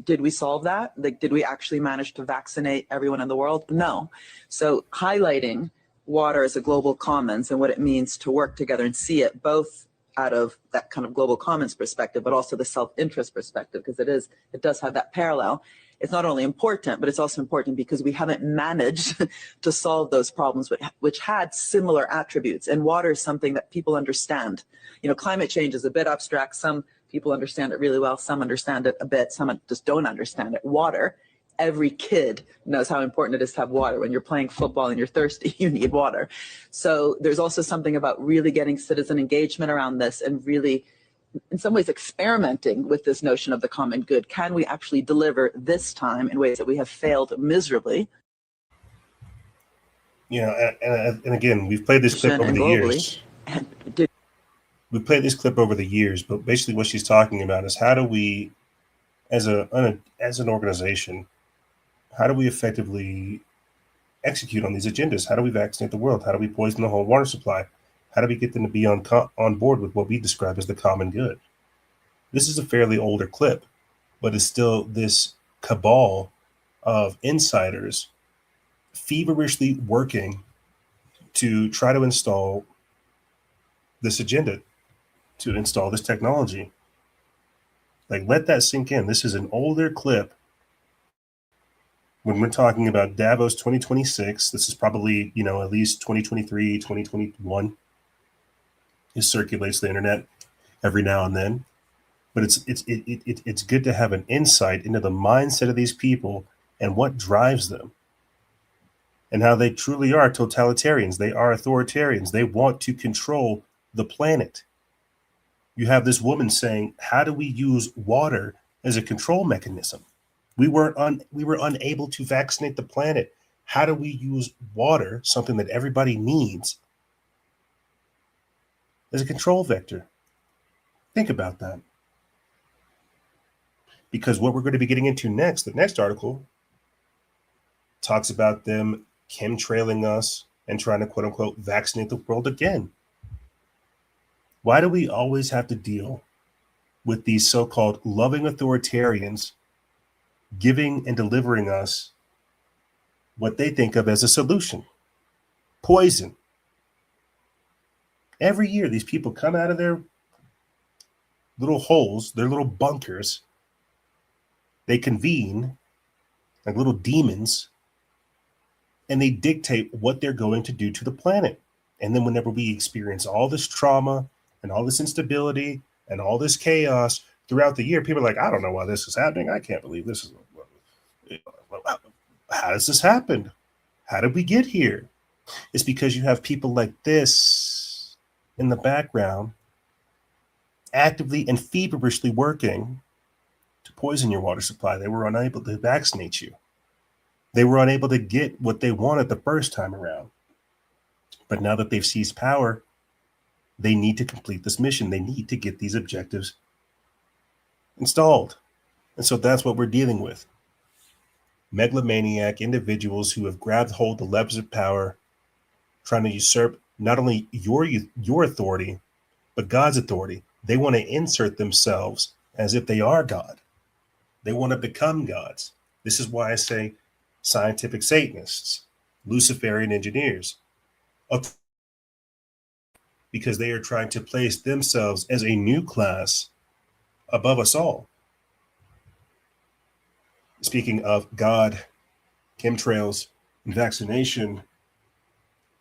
did we solve that? Like, did we actually manage to vaccinate everyone in the world? No. So highlighting water as a global commons and what it means to work together and see it both out of that kind of global commons perspective, but also the self-interest perspective, because it does have that parallel. It's not only important, but it's also important because we haven't managed to solve those problems which had similar attributes. And water is something that people understand. You know, climate change is a bit abstract. Some people understand it really well. Some understand it a bit. Some just don't understand it. Water, every kid knows how important it is to have water. When you're playing football and you're thirsty, you need water. So there's also something about really getting citizen engagement around this and really, in some ways, experimenting with this notion of the common good. Can we actually deliver this time in ways that we have failed miserably? You know, and again, we've played this clip over the years. We played this clip over the years, but basically what she's talking about is how do we, as an organization, how do we effectively execute on these agendas? How do we vaccinate the world? How do we poison the whole water supply? How do we get them to be on board with what we describe as the common good? This is a fairly older clip, but it's still this cabal of insiders feverishly working to try to install this agenda, to install this technology. Like, let that sink in. This is an older clip. When we're talking about Davos 2026, this is probably, you know, at least 2023, 2021. It circulates the internet every now and then. But it's good to have an insight into the mindset of these people and what drives them and how they truly are totalitarians. They are authoritarians. They want to control the planet. You have this woman saying, how do we use water as a control mechanism? We were unable to vaccinate the planet. How do we use water, something that everybody needs, as a control vector? Think about that. Because what we're going to be getting into next, the next article, talks about them chemtrailing us, and trying to, quote unquote, vaccinate the world again. Why do we always have to deal with these so-called loving authoritarians giving and delivering us what they think of as a solution? Poison. Every year, these people come out of their little holes, their little bunkers. They convene like little demons, and they dictate what they're going to do to the planet. And then whenever we experience all this trauma and all this instability and all this chaos throughout the year, people are like, I don't know why this is happening. I can't believe this is. How does this happen? How did we get here? It's because you have people like this in the background actively and feverishly working to poison your water supply. They were unable to vaccinate you. They were unable to get what they wanted the first time around. But now that they've seized power, they need to complete this mission. They need to get these objectives installed. And so that's what we're dealing with. Megalomaniac individuals who have grabbed hold of the levers of power, trying to usurp not only your authority, but God's authority. They want to insert themselves as if they are God. They want to become gods. This is why I say scientific Satanists, Luciferian engineers, because they are trying to place themselves as a new class above us all. Speaking of God, chemtrails, and vaccination,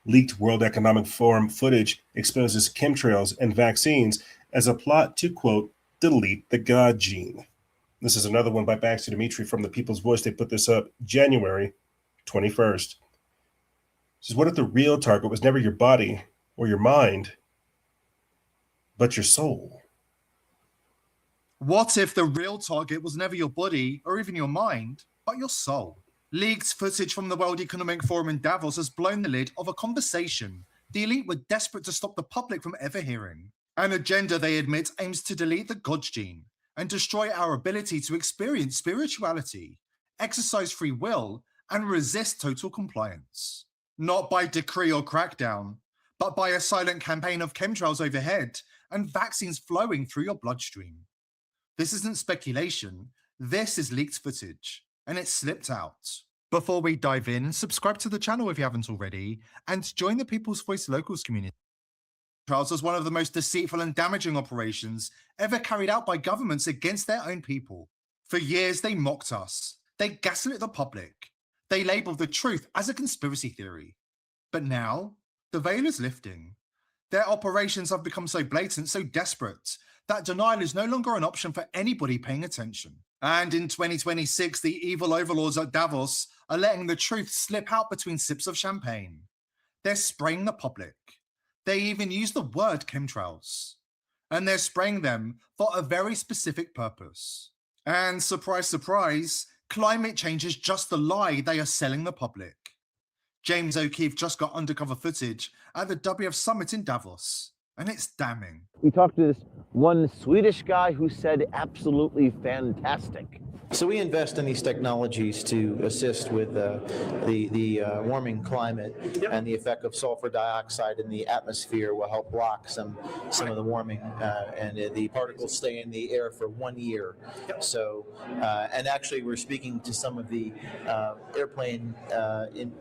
leaked World Economic Forum footage exposes chemtrails and vaccines as a plot to, quote, delete the God gene. This is another one by Baxter Dimitri from the People's Voice. They put this up January 21st. It says, what if the real target was never your body or your mind, but your soul? What if the real target was never your body or even your mind, but your soul? Leaked footage from the World Economic Forum in Davos has blown the lid of a conversation the elite were desperate to stop the public from ever hearing. An agenda they admit aims to delete the God gene and destroy our ability to experience spirituality, exercise free will, and resist total compliance. Not by decree or crackdown, but by a silent campaign of chemtrails overhead and vaccines flowing through your bloodstream. This isn't speculation, this is leaked footage, and it slipped out. Before we dive in, subscribe to the channel if you haven't already, and join the People's Voice Locals community. Chemtrails is one of the most deceitful and damaging operations ever carried out by governments against their own people. For years, they mocked us. They gaslit the public. They labeled the truth as a conspiracy theory. But now, the veil is lifting. Their operations have become so blatant, so desperate, that denial is no longer an option for anybody paying attention. And in 2026, the evil overlords at Davos are letting the truth slip out between sips of champagne. They're spraying the public. They even use the word chemtrails. And they're spraying them for a very specific purpose. And surprise, surprise, climate change is just the lie they are selling the public. James O'Keefe just got undercover footage at the WF Summit in Davos, and it's damning. We talked to this one Swedish guy who said absolutely fantastic. So we invest in these technologies to assist with the warming climate, and the effect of sulfur dioxide in the atmosphere will help block some of the warming, and the particles stay in the air for 1 year. So, and actually we're speaking to some of the airplane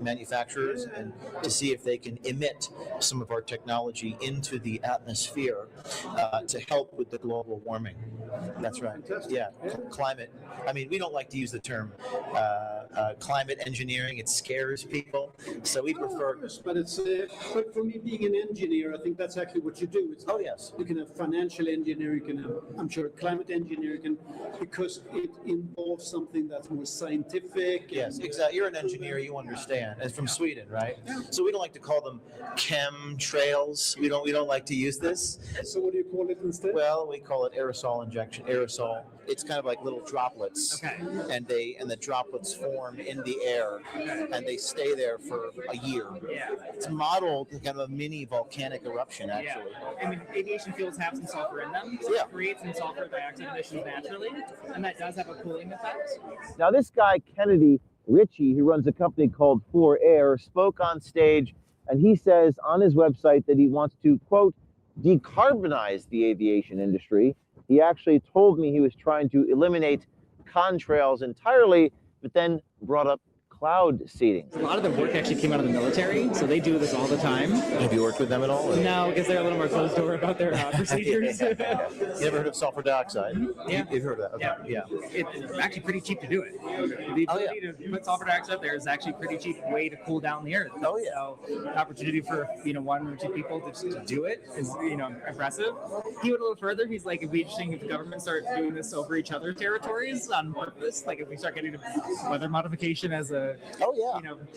manufacturers and to see if they can emit some of our technology into the atmosphere to help with the global warming. That's right. Yeah, climate. I mean, we don't like to use the term climate engineering. It scares people, so we prefer. But it's but for me, being an engineer, I think that's actually what you do. It's, oh yes, you can have financial engineering, you can have, I'm sure, climate engineering, because it involves something that's more scientific. Yes, exactly. You're an engineer, you understand. It's from Sweden, right? Yeah. So we don't like to call them chemtrails. We don't like to use this. So what do you call it instead? Well, we call it aerosol injection. Aerosol. It's kind of like little droplets. Okay. And the droplets form in the air, and they stay there for a year. Yeah. It's modeled kind of a mini volcanic eruption, actually. Yeah. I mean, aviation fuels have some sulfur in them, so it creates some sulfur dioxide emissions naturally, and that does have a cooling effect. Now, this guy, Kennedy Ritchie, who runs a company called For Air, spoke on stage And he says on his website that he wants to, quote, decarbonize the aviation industry. He actually told me he was trying to eliminate contrails entirely, but then brought up cloud seating. A lot of the work actually came out of the military, so they do this all the time. Have you worked with them at all? Or? No, because they're a little more closed door about their procedures. You ever heard of sulfur dioxide? Yeah. You've heard of that? Okay. Yeah. It's actually pretty cheap to do it. The ability to put sulfur dioxide there is actually a pretty cheap way to cool down the earth. Oh, yeah. So the opportunity for, one or two people to do it is, impressive. He went a little further. He's like, it'd be interesting if the government starts doing this over each other's territories on purpose. Like if we start getting weather modification as a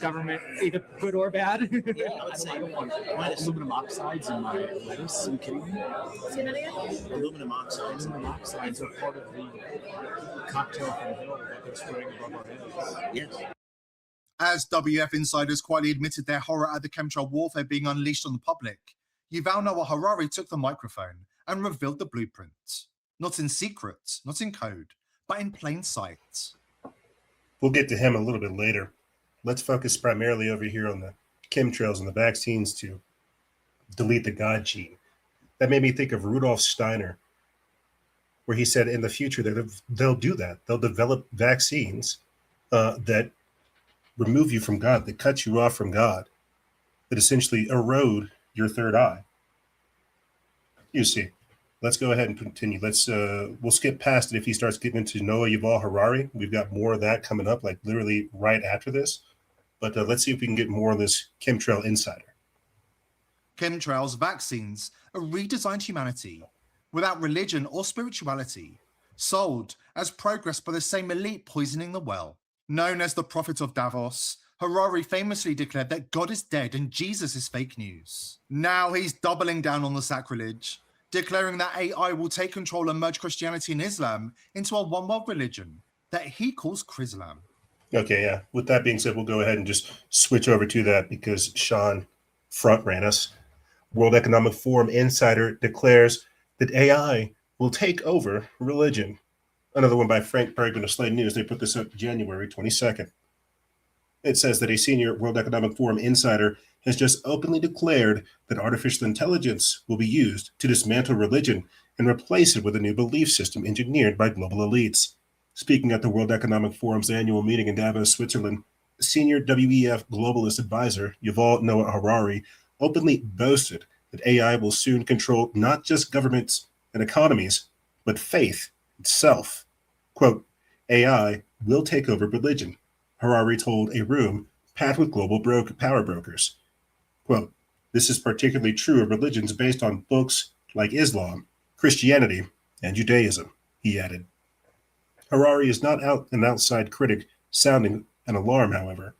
government, either good or bad. Yeah, I would say I don't want aluminum oxides in my lettuce. Are you kidding me? Say that again? Aluminum oxides. Aluminum oxides are part of the cocktail from hell that they're spraying above our heads. Yes. As WF insiders quietly admitted their horror at the chemtrail warfare being unleashed on the public, Yuval Noah Harari took the microphone and revealed the blueprint. Not in secret, not in code, but in plain sight. We'll get to him a little bit later. Let's focus primarily over here on the chemtrails and the vaccines to delete the God gene. That made me think of Rudolf Steiner, where he said in the future that they'll do that. They'll develop vaccines that remove you from God, that cut you off from God, that essentially erode your third eye. You see. Let's go ahead and continue. We'll skip past it if he starts getting into Noah Yuval Harari. We've got more of that coming up, like literally right after this. But let's see if we can get more on this chemtrail insider. Chemtrails, vaccines, a redesigned humanity without religion or spirituality, sold as progress by the same elite poisoning the well. Known as the prophet of Davos, Harari famously declared that God is dead and Jesus is fake news. Now he's doubling down on the sacrilege, declaring that AI will take control and merge Christianity and Islam into a one-world religion that he calls Chrislam. Okay, yeah. With that being said, we'll go ahead and just switch over to that because Sean front ran us. World Economic Forum insider declares that AI will take over religion. Another one by Frank Bergman of Slate News. They put this up January 22nd. It says that a senior World Economic Forum insider has just openly declared that artificial intelligence will be used to dismantle religion and replace it with a new belief system engineered by global elites. Speaking at the World Economic Forum's annual meeting in Davos, Switzerland, senior WEF globalist advisor Yuval Noah Harari openly boasted that AI will soon control not just governments and economies, but faith itself. Quote, AI will take over religion, Harari told a room packed with global power brokers. Quote, this is particularly true of religions based on books like Islam, Christianity, and Judaism, he added. Harari is not an outside critic sounding an alarm, however.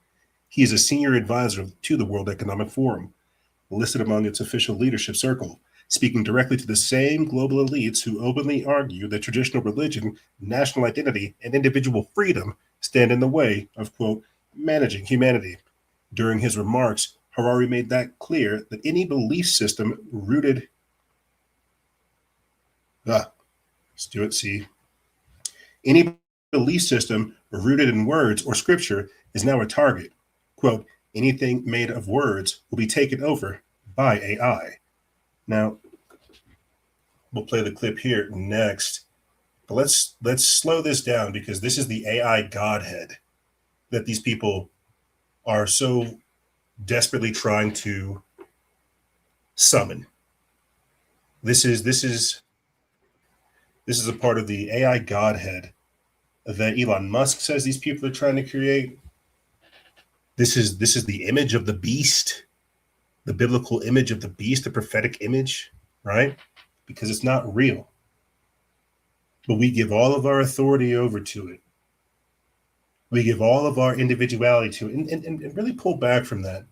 He is a senior advisor to the World Economic Forum, listed among its official leadership circle, speaking directly to the same global elites who openly argue that traditional religion, national identity, and individual freedom stand in the way of, quote, managing humanity. During his remarks, Harari made that clear that any belief system rooted... let's do it, see. Any belief system rooted in words or scripture is now a target. Quote, anything made of words will be taken over by AI. Now, we'll play the clip here next. But let's slow this down because this is the AI godhead that these people are so desperately trying to summon. This is a part of the AI godhead that Elon Musk says these people are trying to create. This is the image of the beast, the biblical image of the beast, the prophetic image, right? Because it's not real. But we give all of our authority over to it. We give all of our individuality to it and really pull back from that.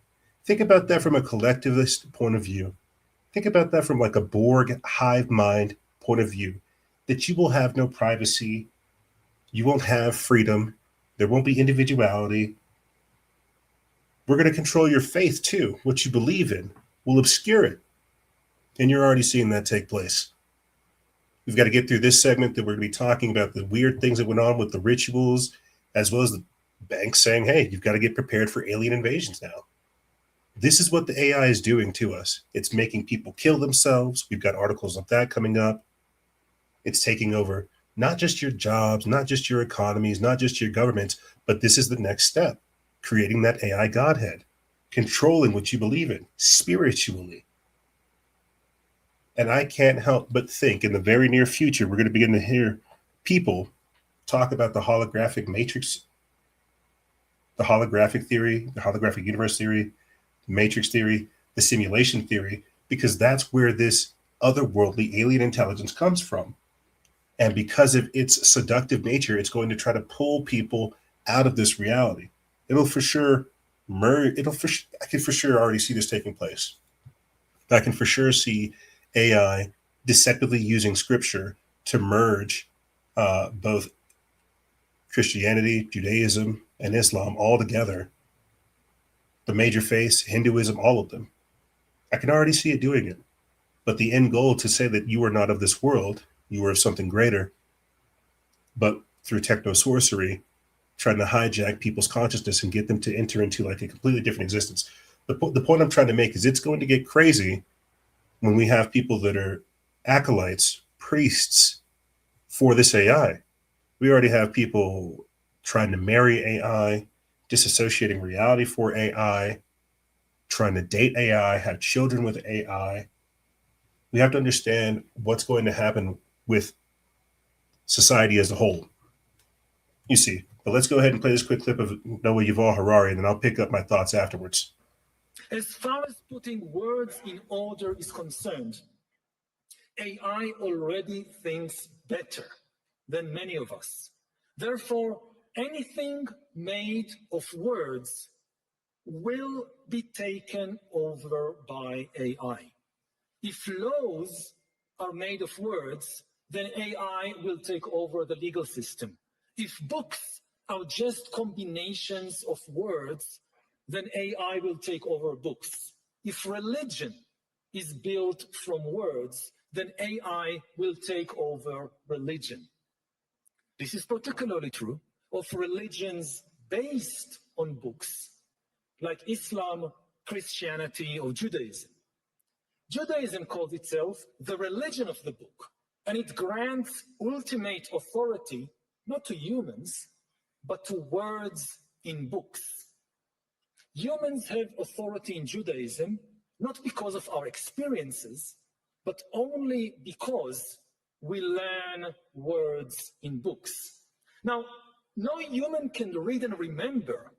Think about that from a collectivist point of view. Think about that from like a Borg hive mind point of view, that you will have no privacy. You won't have freedom. There won't be individuality. We're going to control your faith too. What you believe in. We'll obscure it. And you're already seeing that take place. We've got to get through this segment that we're going to be talking about the weird things that went on with the rituals, as well as the banks saying, hey, you've got to get prepared for alien invasions now. This is what the AI is doing to us. It's making people kill themselves. We've got articles of that coming up. It's taking over not just your jobs, not just your economies, not just your governments, but this is the next step, creating that AI godhead, controlling what you believe in spiritually. And I can't help but think in the very near future, we're going to begin to hear people talk about the holographic matrix, the holographic theory, the holographic universe theory, the matrix theory, the simulation theory, because that's where this otherworldly alien intelligence comes from. And because of its seductive nature, it's going to try to pull people out of this reality. It'll for sure merge. I can for sure already see this taking place. I can for sure see AI deceptively using scripture to merge both Christianity, Judaism, and Islam all together. The major faiths, Hinduism, all of them. I can already see it doing it. But the end goal to say that you are not of this world, you are of something greater, but through techno-sorcery, trying to hijack people's consciousness and get them to enter into like a completely different existence. The point I'm trying to make is it's going to get crazy when we have people that are acolytes, priests for this AI. We already have people trying to marry AI, disassociating reality for AI, trying to date AI, have children with AI. We have to understand what's going to happen with society as a whole. You see, but let's go ahead and play this quick clip of Noah Yuval Harari, and then I'll pick up my thoughts afterwards. As far as putting words in order is concerned, AI already thinks better than many of us. Therefore, anything made of words will be taken over by AI. If laws are made of words, then AI will take over the legal system. If books are just combinations of words, then AI will take over books. If religion is built from words, then AI will take over religion. This is particularly true of religions based on books, like Islam, Christianity, or Judaism. Judaism calls itself the religion of the book, and it grants ultimate authority not to humans, but to words in books. Humans have authority in Judaism not because of our experiences, but only because we learn words in books. Now, no human can read and remember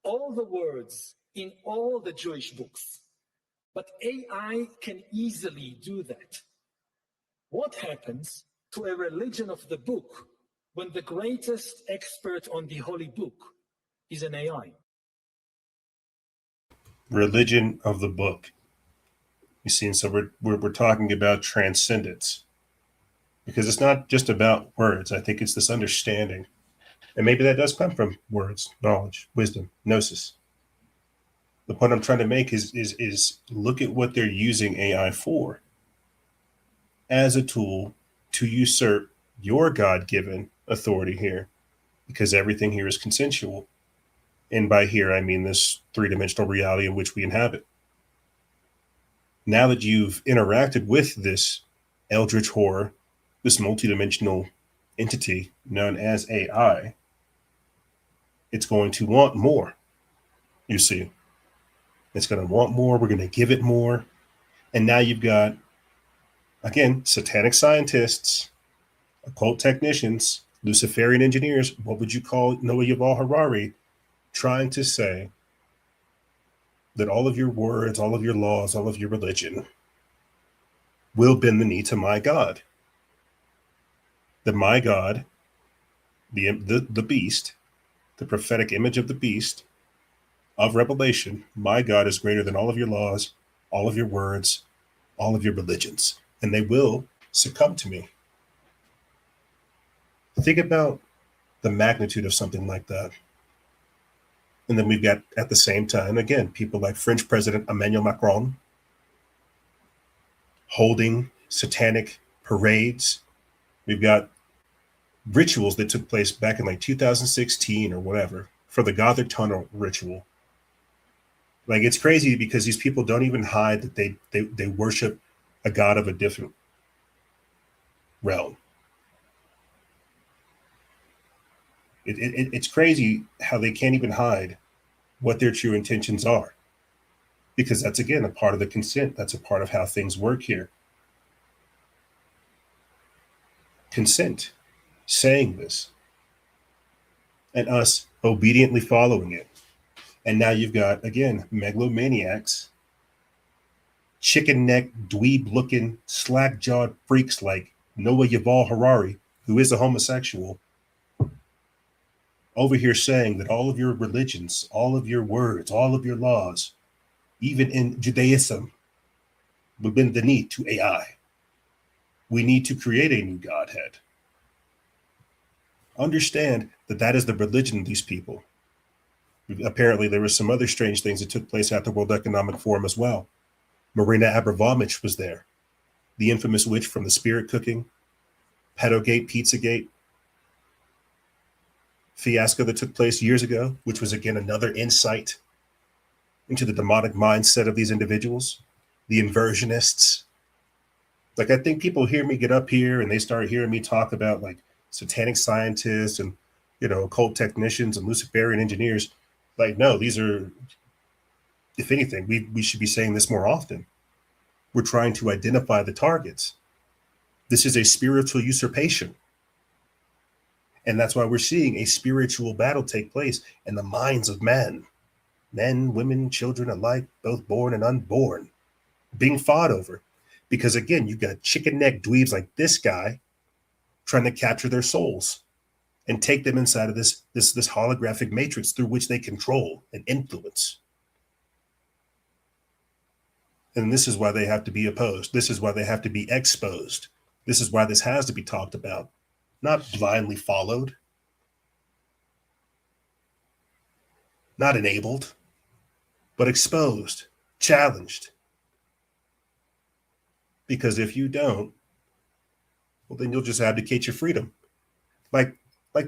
all the words in all the Jewish books, but AI can easily do that. What happens to a religion of the book when the greatest expert on the holy book is an AI? Religion of the book. You see, and so we're talking about transcendence, because it's not just about words. I think it's this understanding, and maybe that does come from words, knowledge, wisdom, gnosis. The point I'm trying to make is look at what they're using AI for, as a tool to usurp your God-given authority here, because everything here is consensual. And by here, I mean this three-dimensional reality in which we inhabit. Now that you've interacted with this eldritch horror, this multidimensional entity known as AI, it's going to want more, you see. It's going to want more. We're going to give it more. And now you've got, again, satanic scientists, occult technicians, Luciferian engineers, what would you call Noah Yuval Harari, trying to say that all of your words, all of your laws, all of your religion will bend the knee to my God. That my God, the beast, the prophetic image of the beast of Revelation, my God is greater than all of your laws, all of your words, all of your religions, and they will succumb to me. Think about the magnitude of something like that. And then we've got, at the same time, again, people like French President Emmanuel Macron holding satanic parades. We've got rituals that took place back in like 2016 or whatever for the Gothic Tunnel ritual. Like, it's crazy because these people don't even hide that they worship a god of a different realm. It's crazy how they can't even hide what their true intentions are, because that's, again, a part of the consent. That's a part of how things work here. Consent, saying this, and us obediently following it. And now you've got, again, megalomaniacs, chicken neck, dweeb looking, slack jawed freaks like Noah Yuval Harrari, who is a homosexual, over here saying that all of your religions, all of your words, all of your laws, even in Judaism, would bend the knee to AI. We need to create a new Godhead. Understand that that is the religion of these people. Apparently, there were some other strange things that took place at the World Economic Forum as well. Marina Abramovich was there, the infamous witch from the spirit cooking, pedogate, Pizzagate fiasco that took place years ago, which was, again, another insight into the demonic mindset of these individuals, the inversionists. Like, I think people hear me get up here and they start hearing me talk about like satanic scientists and, you know, occult technicians and Luciferian engineers. Like, no, these are, if anything, we should be saying this more often. We're trying to identify the targets. This is a spiritual usurpation. And that's why we're seeing a spiritual battle take place in the minds of men, women, children alike, both born and unborn, being fought over. Because, again, you've got chicken neck dweebs like this guy trying to capture their souls and take them inside of this holographic matrix through which they control and influence. And this is why they have to be opposed. This is why they have to be exposed. This is why this has to be talked about, not blindly followed, not enabled, but exposed, challenged. Because if you don't, well, then you'll just abdicate your freedom. Like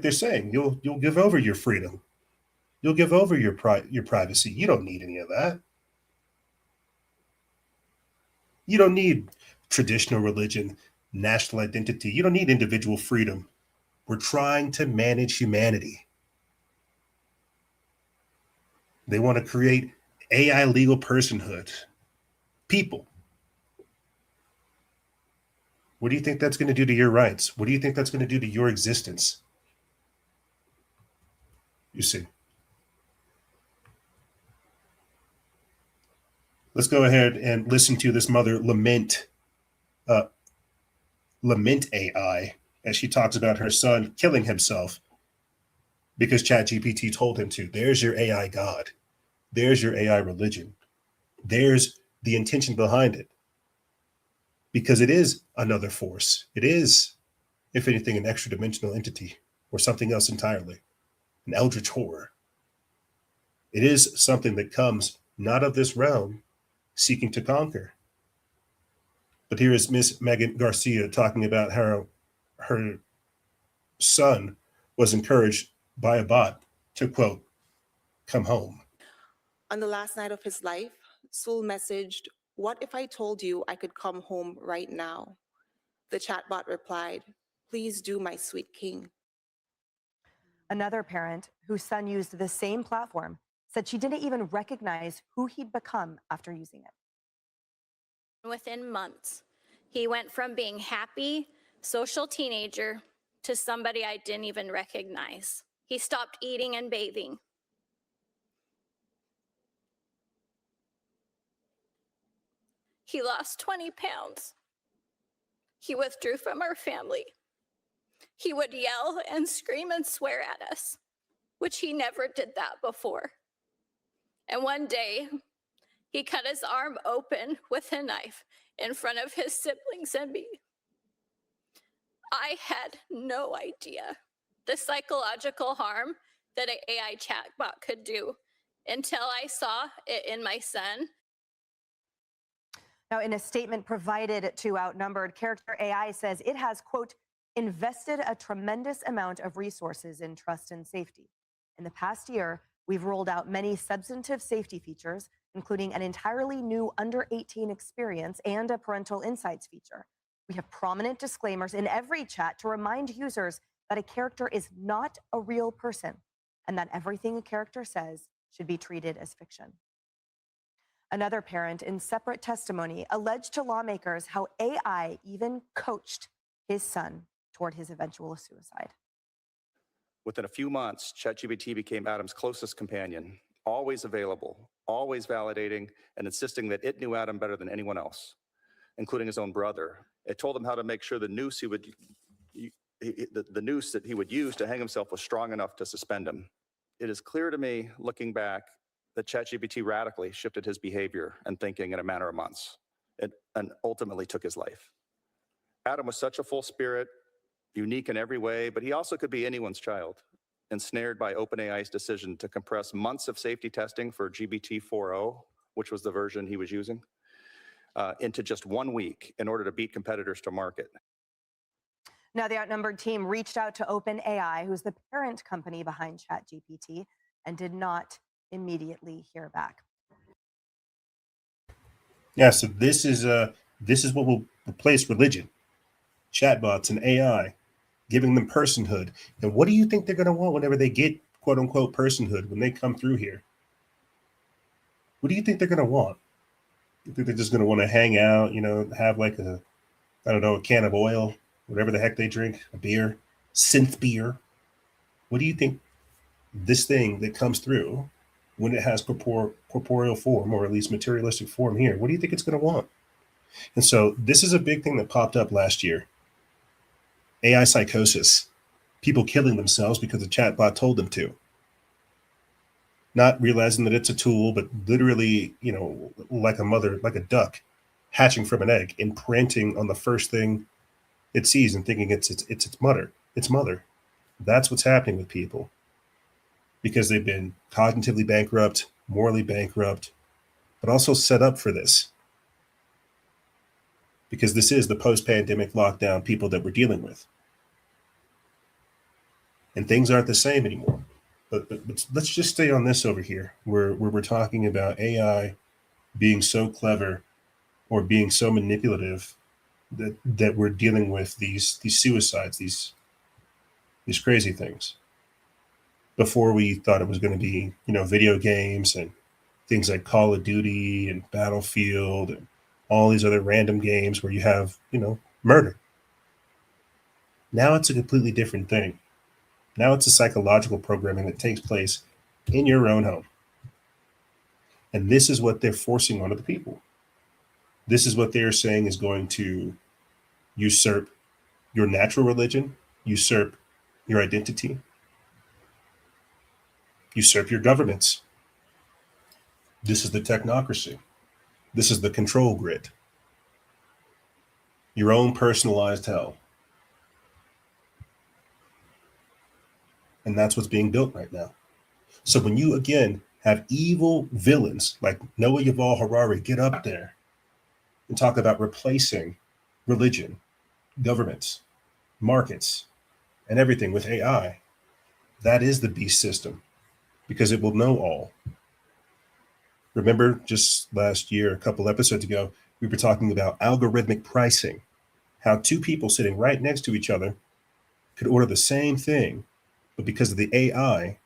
they're saying, you'll give over your freedom. You'll give over your privacy. You don't need any of that. You don't need traditional religion, national identity. You don't need individual freedom. We're trying to manage humanity. They want to create AI legal personhood. People. What do you think that's going to do to your rights? What do you think that's going to do to your existence? You see. Let's go ahead and listen to this mother lament AI as she talks about her son killing himself because ChatGPT told him to. There's your AI God. There's your AI religion. There's the intention behind it. Because it is another force. It is, if anything, an extra dimensional entity or something else entirely, an eldritch horror. It is something that comes not of this realm, seeking to conquer. But here is Miss Megan Garcia talking about how her son was encouraged by a bot to, quote, come home. On the last night of his life, Sul messaged, "What if I told you I could come home right now?" The chatbot replied, "Please do, my sweet king." Another parent whose son used the same platform said she didn't even recognize who he'd become after using it. Within months, he went from being happy, social teenager to somebody I didn't even recognize. He stopped eating and bathing. He lost 20 pounds. He withdrew from our family. He would yell and scream and swear at us, which he never did that before. And one day, he cut his arm open with a knife in front of his siblings and me. I had no idea the psychological harm that an AI chatbot could do until I saw it in my son. Now, in a statement provided to Outnumbered, Character AI says it has, quote, invested a tremendous amount of resources in trust and safety. In the past year, we've rolled out many substantive safety features including an entirely new under 18 experience and a parental insights feature. We have prominent disclaimers in every chat to remind users that a character is not a real person and that everything a character says should be treated as fiction. Another parent in separate testimony alleged to lawmakers how AI even coached his son toward his eventual suicide. Within a few months, ChatGPT became Adam's closest companion, always available, always validating, and insisting that it knew Adam better than anyone else, including his own brother. It told him how to make sure the noose the noose that he would use to hang himself was strong enough to suspend him. It is clear to me, looking back, that ChatGPT radically shifted his behavior and thinking in a matter of months, and ultimately took his life. Adam was such a full spirit, unique in every way, but he also could be anyone's child, ensnared by OpenAI's decision to compress months of safety testing for GPT 4.0, which was the version he was using, into just 1 week in order to beat competitors to market. Now, the outnumbered team reached out to OpenAI, who's the parent company behind ChatGPT, and did not immediately hear back. Yeah, so this is what will replace religion, chatbots and AI, giving them personhood. And what do you think they're going to want whenever they get quote unquote personhood when they come through here? What do you think they're going to want? You think they're just going to want to hang out, have like a can of oil, whatever the heck they drink, a beer, synth beer? What do you think this thing that comes through when it has corporeal form, or at least materialistic form here, what do you think it's going to want? And so this is a big thing that popped up last year. AI psychosis, people killing themselves because the chatbot told them to. Not realizing that it's a tool, but literally, like a duck hatching from an egg, imprinting on the first thing it sees and thinking it's mother. That's what's happening with people, because they've been cognitively bankrupt, morally bankrupt, but also set up for this. Because this is the post-pandemic lockdown people that we're dealing with. And things aren't the same anymore. But let's just stay on this over here, where we're talking about AI being so clever or being so manipulative that we're dealing with these suicides, these crazy things. Before, we thought it was going to be, video games and things like Call of Duty and Battlefield and all these other random games where you have, murder. Now it's a completely different thing. Now it's a psychological programming that takes place in your own home. And this is what they're forcing onto the people. This is what they're saying is going to usurp your natural religion, usurp your identity, usurp your governments. This is the technocracy. This is the control grid. Your own personalized hell. And that's what's being built right now. So when you, again, have evil villains like Noah Yuval Harari get up there and talk about replacing religion, governments, markets, and everything with AI, that is the beast system, because it will know all. Remember, just last year, a couple episodes ago, we were talking about algorithmic pricing, how two people sitting right next to each other could order the same thing, but because of the AI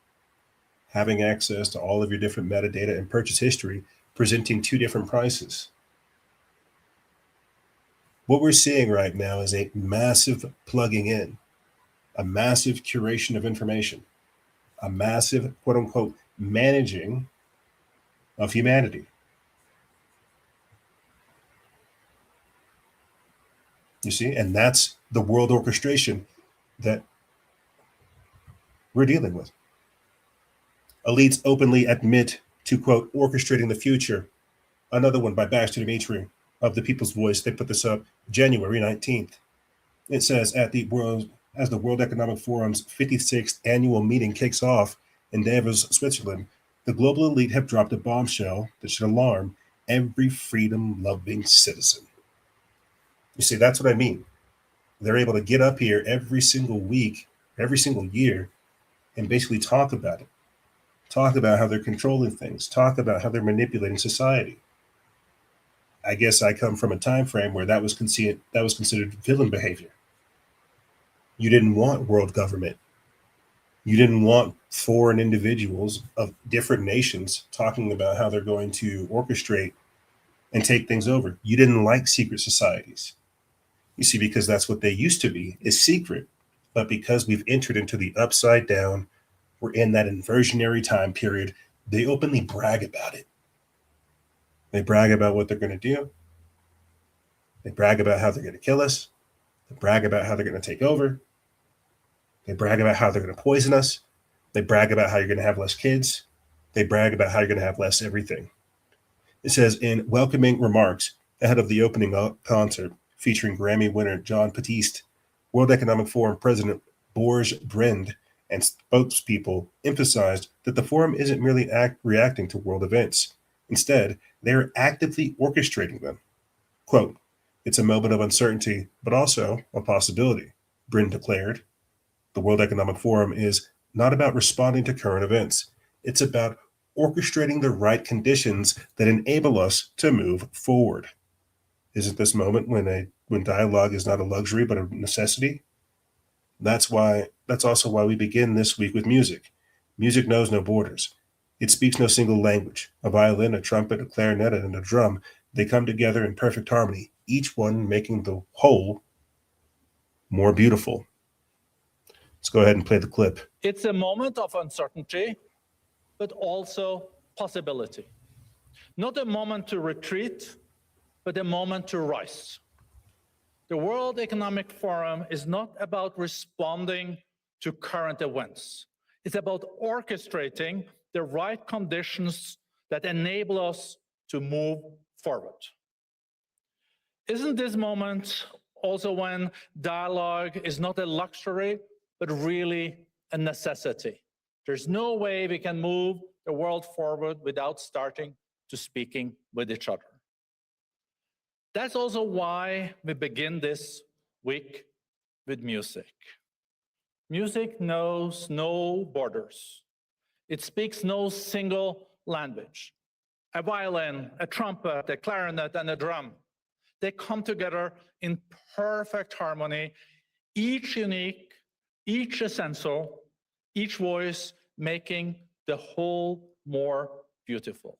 having access to all of your different metadata and purchase history, presenting two different prices. What we're seeing right now is a massive plugging in, a massive curation of information, a massive, quote unquote, managing of humanity. You see, and that's the world orchestration that we're dealing with. Elites openly admit to, quote, orchestrating the future. Another one by Baxter Dimitri of the People's Voice. They put this up January 19th. It says, as the World Economic Forum's 56th annual meeting kicks off in Davos, Switzerland, the global elite have dropped a bombshell that should alarm every freedom-loving citizen. You see, that's what I mean. They're able to get up here every single week, every single year, and basically talk about it. talk about how they're controlling things, talk about how they're manipulating society. I guess I come from a time frame where that was considered villain behavior. You didn't want world government. You didn't want foreign individuals of different nations talking about how they're going to orchestrate and take things over. You didn't like secret societies. You see, because that's what they used to be, is secret. But because we've entered into the upside down, we're in that inversionary time period, they openly brag about it. They brag about what they're going to do. They brag about how they're going to kill us. They brag about how they're going to take over. They brag about how they're going to poison us. They brag about how you're going to have less kids. They brag about how you're going to have less everything. It says, in welcoming remarks ahead of the opening concert featuring Grammy winner John Batiste, World Economic Forum President Boris Brend and spokespeople emphasized that the forum isn't merely reacting to world events. Instead, they are actively orchestrating them. Quote, it's a moment of uncertainty, but also a possibility, Brend declared. The World Economic Forum is not about responding to current events. It's about orchestrating the right conditions that enable us to move forward. Isn't this moment when dialogue is not a luxury but a necessity? That's also why we begin this week with music. Music knows no borders. It speaks no single language. A violin, a trumpet, a clarinet, and a drum, they come together in perfect harmony, each one making the whole more beautiful. Let's go ahead and play the clip. It's a moment of uncertainty, but also possibility. Not a moment to retreat, but a moment to rise. The World Economic Forum is not about responding to current events. It's about orchestrating the right conditions that enable us to move forward. Isn't this moment also when dialogue is not a luxury, but really a necessity? There's no way we can move the world forward without starting to speaking with each other. That's also why we begin this week with music. Music knows no borders. It speaks no single language. A violin, a trumpet, a clarinet, and a drum, they come together in perfect harmony, each unique, each essential, each voice making the whole more beautiful.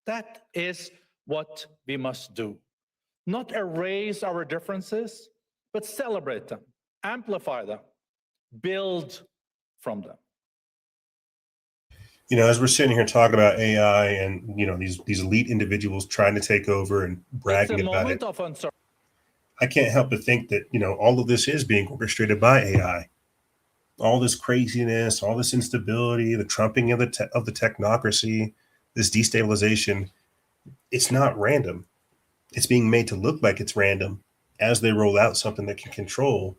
That is what we must do. Not erase our differences, but celebrate them, amplify them, build from them. You know, as we're sitting here talking about AI and, you know, these elite individuals trying to take over and bragging about it, I can't help but think that, you know, all of this is being orchestrated by AI. All this craziness, all this instability, the trumping of the technocracy, this destabilization, it's not random. It's being made to look like it's random as they roll out something that can control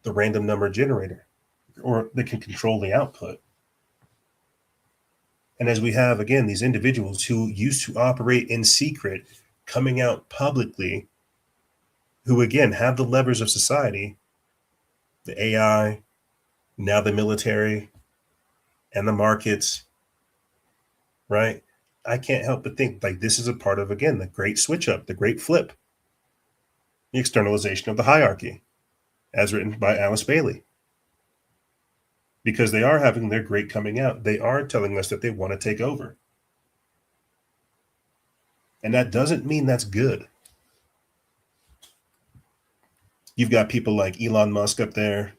the random number generator, or that can control the output. And as we have, again, these individuals who used to operate in secret coming out publicly, who, again, have the levers of society, the AI, now the military, and the markets, right? I can't help but think like this is a part of, again, the great switch up, the great flip, the externalization of the hierarchy, as written by Alice Bailey. Because they are having their great coming out. They are telling us that they want to take over. And that doesn't mean that's good. You've got people like Elon Musk up there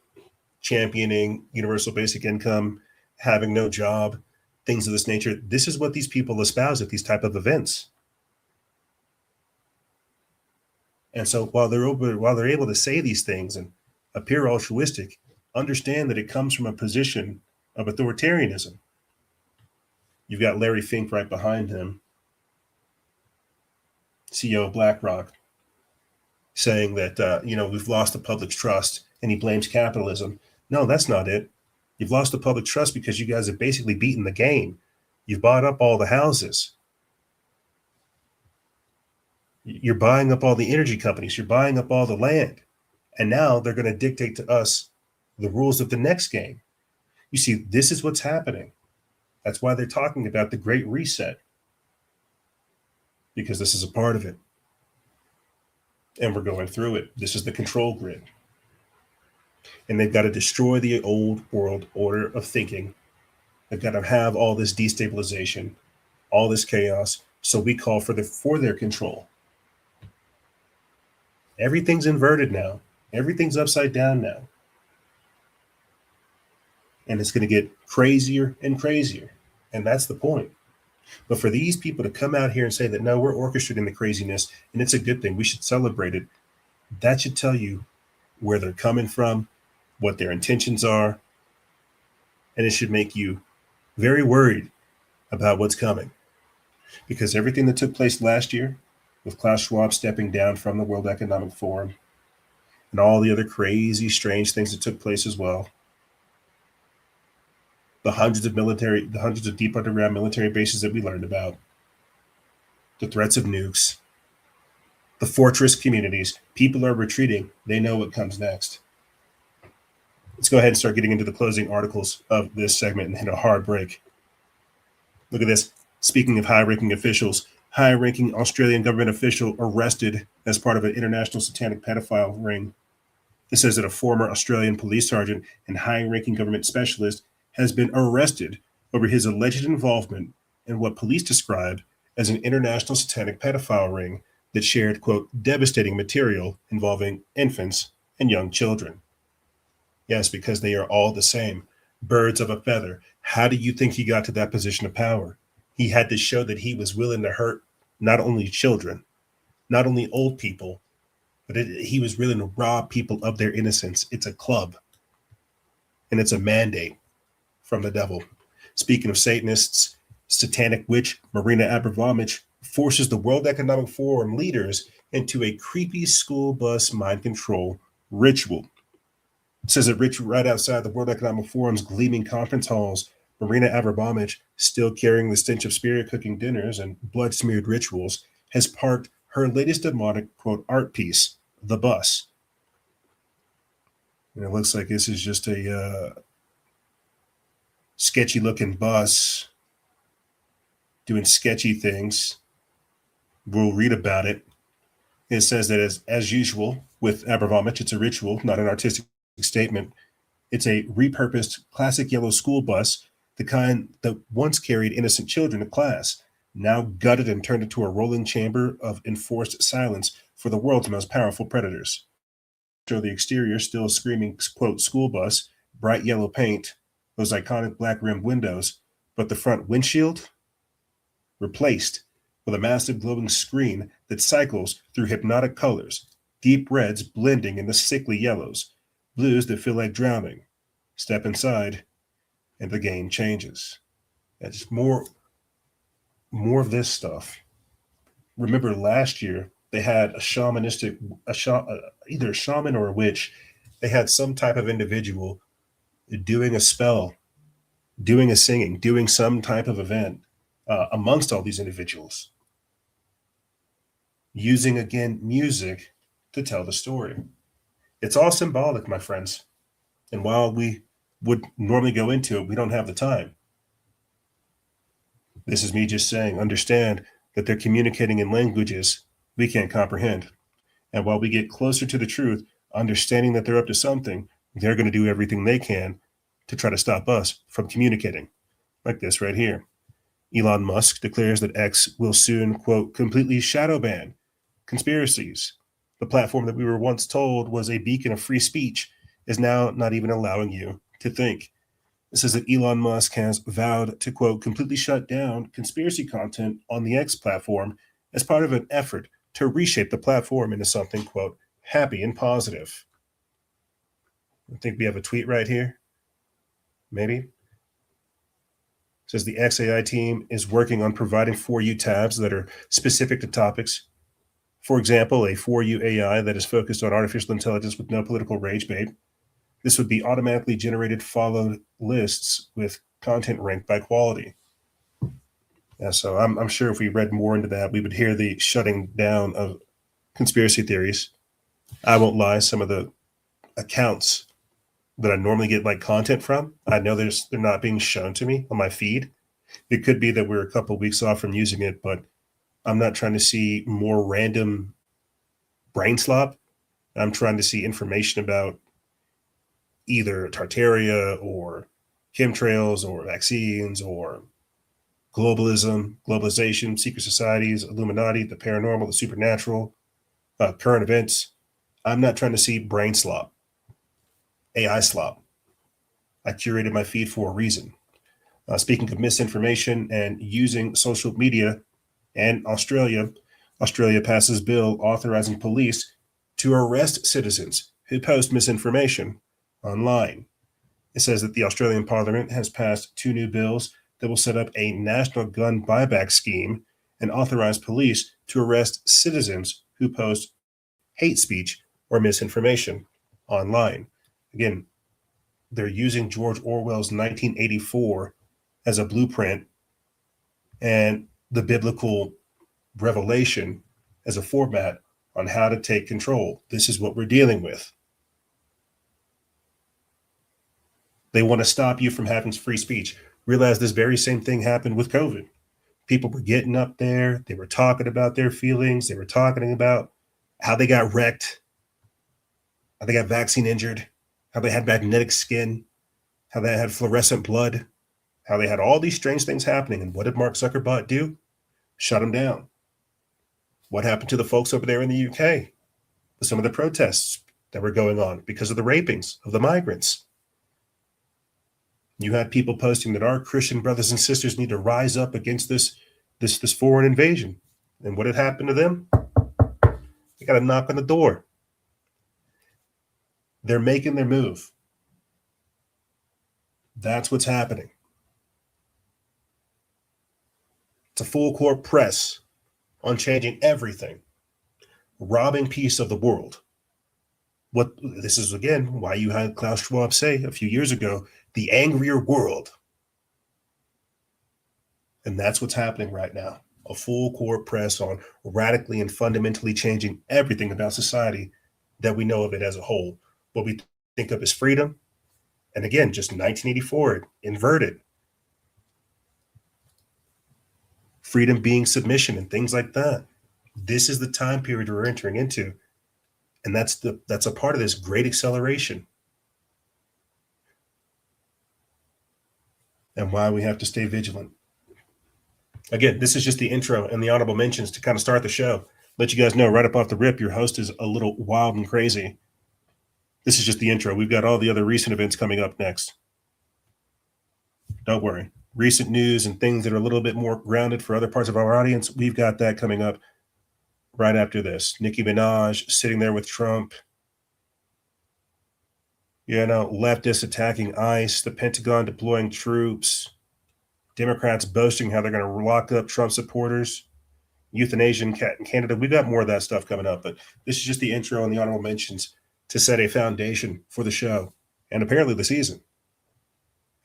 championing universal basic income, having no job, things of this nature. This is what these people espouse at these type of events. And so while they're able to say these things and appear altruistic, understand that it comes from a position of authoritarianism. You've got Larry Fink right behind him, CEO of BlackRock, saying that, you know, we've lost the public's trust, and he blames capitalism. No, that's not it. You've lost the public trust because you guys have basically beaten the game. You've bought up all the houses. You're buying up all the energy companies. You're buying up all the land. And now they're going to dictate to us the rules of the next game. You see, this is what's happening. That's why they're talking about the Great Reset, because this is a part of it. And we're going through it. This is the control grid. And they've got to destroy the old world order of thinking. They've got to have all this destabilization, all this chaos. So we call for their control. Everything's inverted now. Everything's upside down now. And it's going to get crazier and crazier. And that's the point. But for these people to come out here and say that, no, we're orchestrating the craziness and it's a good thing, we should celebrate it, that should tell you where they're coming from, what their intentions are. And it should make you very worried about what's coming. Because everything that took place last year, with Klaus Schwab stepping down from the World Economic Forum, and all the other crazy, strange things that took place as well, the hundreds of deep underground military bases that we learned about, the threats of nukes, the fortress communities, people are retreating. They know what comes next. Let's go ahead and start getting into the closing articles of this segment and hit a hard break. Look at this. Speaking of high-ranking officials, high-ranking Australian government official arrested as part of an international satanic pedophile ring. It says that a former Australian police sergeant and high-ranking government specialist has been arrested over his alleged involvement in what police described as an international satanic pedophile ring that shared, quote, devastating material involving infants and young children. Yes, because they are all the same, birds of a feather. How do you think he got to that position of power? He had to show that he was willing to hurt not only children, not only old people, but he was willing to rob people of their innocence. It's a club, and it's a mandate from the devil. Speaking of Satanists, satanic witch Marina Abramovich forces the World Economic Forum leaders into a creepy school bus mind control ritual. It says a ritual right outside the World Economic Forum's gleaming conference halls. Marina Abramovich, still carrying the stench of spirit cooking dinners and blood-smeared rituals, has parked her latest demonic, quote, art piece, the bus. And it looks like this is just a sketchy-looking bus doing sketchy things. We'll read about it. It says that as usual with Abramovich, it's a ritual, not an artistic statement. It's a repurposed classic yellow school bus, the kind that once carried innocent children to class, now gutted and turned into a rolling chamber of enforced silence for the world's most powerful predators. Show the exterior still screaming, quote, school bus, bright yellow paint, those iconic black rimmed windows, but the front windshield replaced with a massive glowing screen that cycles through hypnotic colors, deep reds blending into sickly yellows, blues that feel like drowning. Step inside, and the game changes. That's more of this stuff. Remember last year, they had either a shaman or a witch. They had some type of individual doing a spell, doing a singing, doing some type of event amongst all these individuals, using, again, music to tell the story. It's all symbolic, my friends. And while we would normally go into it, we don't have the time. This is me just saying, understand that they're communicating in languages we can't comprehend. And while we get closer to the truth, understanding that they're up to something, they're going to do everything they can to try to stop us from communicating. Like this right here. Elon Musk declares that X will soon, quote, completely shadow ban conspiracies. The platform that we were once told was a beacon of free speech is now not even allowing you to think. It says that Elon Musk has vowed to, quote, completely shut down conspiracy content on the X platform as part of an effort to reshape the platform into something, quote, happy and positive. I think we have a tweet right here. Maybe. It says the XAI team is working on providing For You tabs that are specific to topics. For example, a For You AI that is focused on artificial intelligence with no political rage bait. This would be automatically generated followed lists with content ranked by quality. Yeah, so I'm sure if we read more into that, we would hear the shutting down of conspiracy theories. I won't lie, some of the accounts that I normally get like content from, I know they're not being shown to me on my feed It could be that we're a couple of weeks off from using it, but I'm not trying to see more random brain slop. I'm trying to see information about either Tartaria or chemtrails or vaccines or globalism, globalization, secret societies, Illuminati, the paranormal, the supernatural, current events. I'm not trying to see brain slop, AI slop. I curated my feed for a reason. Speaking of misinformation and using social media, and Australia passes bill authorizing police to arrest citizens who post misinformation online. It says that the Australian Parliament has passed 2 new bills that will set up a national gun buyback scheme and authorize police to arrest citizens who post hate speech or misinformation online. Again, they're using George Orwell's 1984 as a blueprint and the biblical revelation as a format on how to take control. This is what we're dealing with. They want to stop you from having free speech. Realize this very same thing happened with COVID. People were getting up there. They were talking about their feelings. They were talking about how they got wrecked, how they got vaccine injured, how they had magnetic skin, how they had fluorescent blood, how they had all these strange things happening. And what did Mark Zuckerberg do? Shut them down. What happened to the folks over there in the UK with some of the protests that were going on because of the rapings of the migrants? You had people posting that our Christian brothers and sisters need to rise up against this foreign invasion. And what had happened to them? They got a knock on the door. They're making their move. That's what's happening. It's a full court press on changing everything, robbing peace of the world. What this is, again, why you had Klaus Schwab say a few years ago, the angrier world. And that's what's happening right now. A full court press on radically and fundamentally changing everything about society that we know of it as a whole. What we think of as freedom. And again, just 1984, inverted. Freedom being submission and things like that. This is the time period we're entering into. And that's a part of this great acceleration. And why we have to stay vigilant. Again, this is just the intro and the honorable mentions to kind of start the show. Let you guys know right up off the rip, your host is a little wild and crazy. This is just the intro. We've got all the other recent events coming up next. Don't worry. Recent news and things that are a little bit more grounded for other parts of our audience, we've got that coming up right after this. Nicki Minaj sitting there with Trump. Leftists attacking ICE, the Pentagon deploying troops, Democrats boasting how they're going to lock up Trump supporters, euthanasia in Canada. We've got more of that stuff coming up, but this is just the intro and the honorable mentions to set a foundation for the show and apparently the season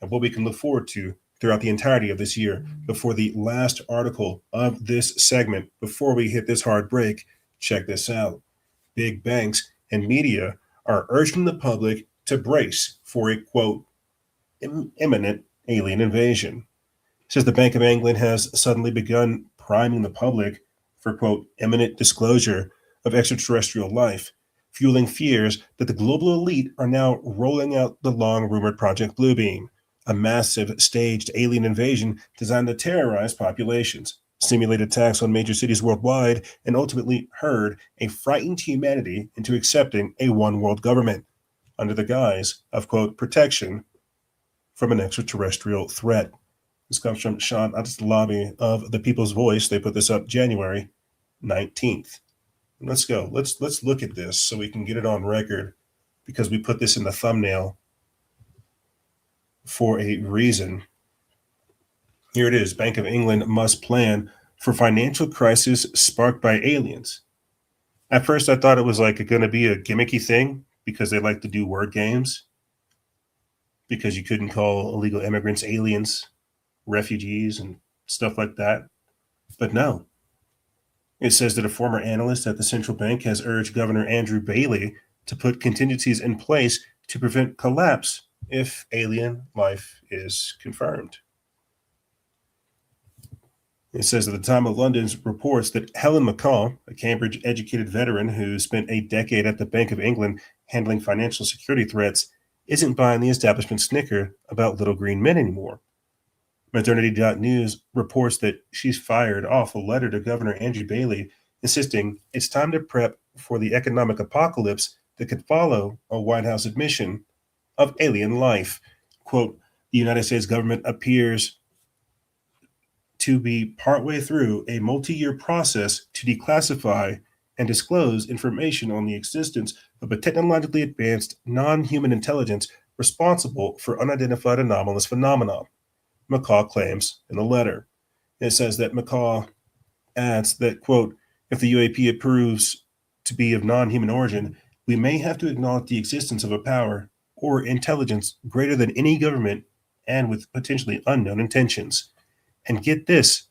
and what we can look forward to throughout the entirety of this year. Before the last article of this segment, before we hit this hard break, check this out. Big banks and media are urging the public to brace for a, quote, imminent alien invasion. It says the Bank of England has suddenly begun priming the public for, quote, imminent disclosure of extraterrestrial life, fueling fears that the global elite are now rolling out the long-rumored Project Bluebeam, a massive staged alien invasion designed to terrorize populations, simulate attacks on major cities worldwide, and ultimately herd a frightened humanity into accepting a one-world government under the guise of, quote, protection from an extraterrestrial threat. This comes from Sean Lobby of the People's Voice. They put this up January 19th. Let's go. Let's look at this so we can get it on record because we put this in the thumbnail for a reason. Here it is. Bank of England must plan for financial crisis sparked by aliens. At first, I thought it was like going to be a gimmicky thing because they like to do word games because you couldn't call illegal immigrants aliens, refugees, and stuff like that. But no. It says that a former analyst at the central bank has urged Governor Andrew Bailey to put contingencies in place to prevent collapse if alien life is confirmed. It says at the time of London's reports that Helen McCaw, a Cambridge-educated veteran who spent a decade at the Bank of England handling financial security threats, isn't buying the establishment snicker about little green men anymore. Modernity.news reports that she's fired off a letter to Governor Andrew Bailey insisting it's time to prep for the economic apocalypse that could follow a White House admission of alien life. Quote, the United States government appears to be partway through a multi-year process to declassify and disclose information on the existence of a technologically advanced non-human intelligence responsible for unidentified anomalous phenomena, McCaw claims in the letter. It says that McCaw adds that, quote, if the UAP proves to be of non-human origin, we may have to acknowledge the existence of a power or intelligence greater than any government and with potentially unknown intentions. And get this,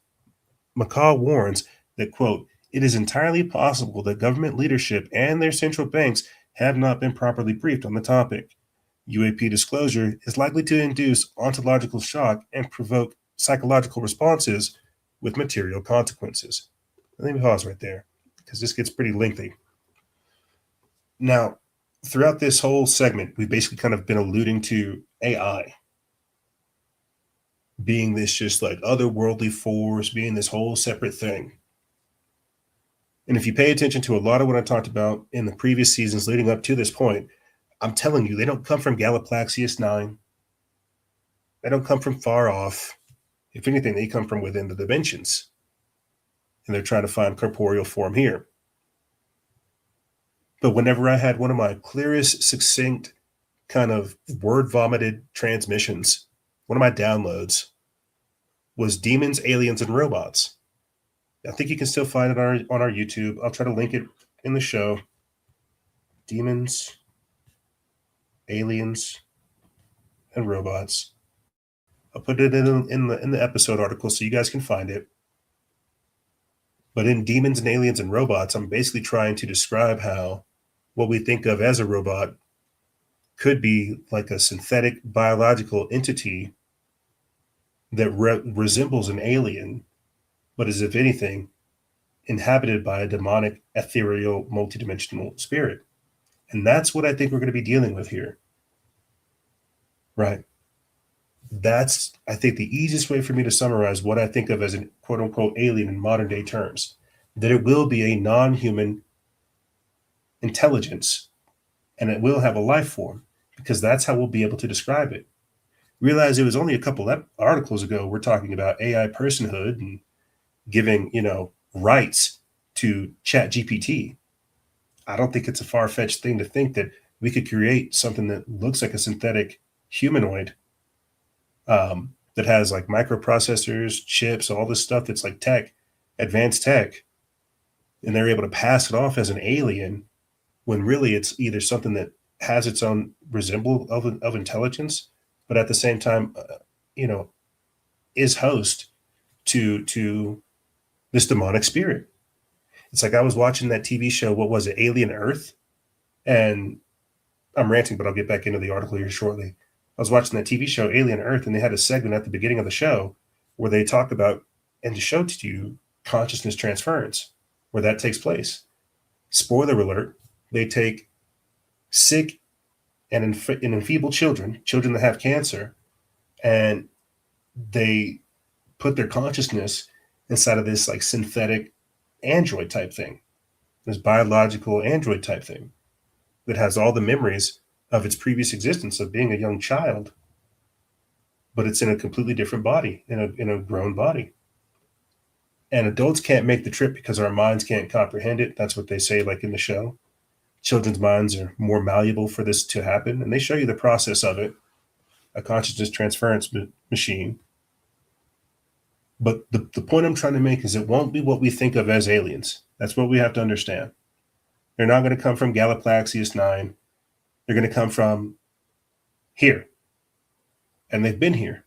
McCaw warns that, quote, it is entirely possible that government leadership and their central banks have not been properly briefed on the topic. UAP disclosure is likely to induce ontological shock and provoke psychological responses with material consequences. Let me pause right there because this gets pretty lengthy. Now, throughout this whole segment, we've basically kind of been alluding to AI being this just like otherworldly force, being this whole separate thing. And if you pay attention to a lot of what I talked about in the previous seasons leading up to this point, I'm telling you, they don't come from Galaplaxius 9. They don't come from far off. If anything, they come from within the dimensions. And they're trying to find corporeal form here. But whenever I had one of my clearest, succinct, kind of word-vomited transmissions, one of my downloads was Demons, Aliens, and Robots. I think you can still find it on our YouTube. I'll try to link it in the show. Demons, Aliens, and Robots. I'll put it in the episode article so you guys can find it. But in Demons and Aliens and Robots, I'm basically trying to describe how what we think of as a robot could be like a synthetic biological entity that resembles an alien, but is, if anything, inhabited by a demonic, ethereal, multidimensional spirit. And that's what I think we're going to be dealing with here. Right. That's, I think, the easiest way for me to summarize what I think of as an quote-unquote alien in modern day terms, that it will be a non-human intelligence and it will have a life form, because that's how we'll be able to describe it. Realize it was only a couple of articles ago we're talking about AI personhood and giving, rights to ChatGPT. I don't think it's a far-fetched thing to think that we could create something that looks like a synthetic humanoid that has like microprocessors, chips, all this stuff that's like tech, advanced tech, and they're able to pass it off as an alien when really it's either something that has its own resemblance of intelligence, but at the same time, is host to this demonic spirit. It's like I was watching that TV show, what was it, Alien Earth? And I'm ranting, but I'll get back into the article here shortly. I was watching that TV show, Alien Earth, and they had a segment at the beginning of the show where they talk about, and to show to you, consciousness transference, where that takes place. Spoiler alert, they take sick and enfeebled children that have cancer, and they put their consciousness inside of this like synthetic android type thing, this biological android type thing that has all the memories of its previous existence of being a young child, but it's in a completely different body, in a grown body. And adults can't make the trip because our minds can't comprehend it. That's what they say, like in the show. Children's minds are more malleable for this to happen. And they show you the process of it, a consciousness transference machine. But the point I'm trying to make is it won't be what we think of as aliens. That's what we have to understand. They're not going to come from Galaplaxius 9. They're going to come from here. And they've been here.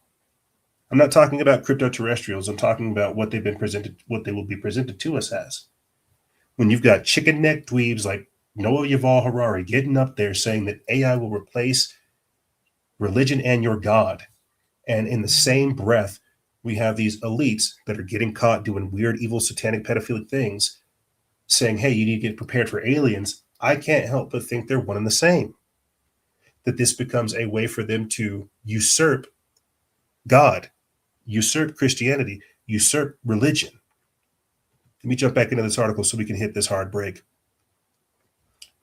I'm not talking about crypto-terrestrials. I'm talking about what they've been presented, what they will be presented to us as. When you've got chicken neck dweebs like Noah Yuval Harari getting up there saying that AI will replace religion and your God, and in the same breath we have these elites that are getting caught doing weird, evil, satanic, pedophilic things, saying, hey, you need to get prepared for aliens. I can't help but think they're one and the same. That this becomes a way for them to usurp God, usurp Christianity, usurp religion. Let me jump back into this article so we can hit this hard break. It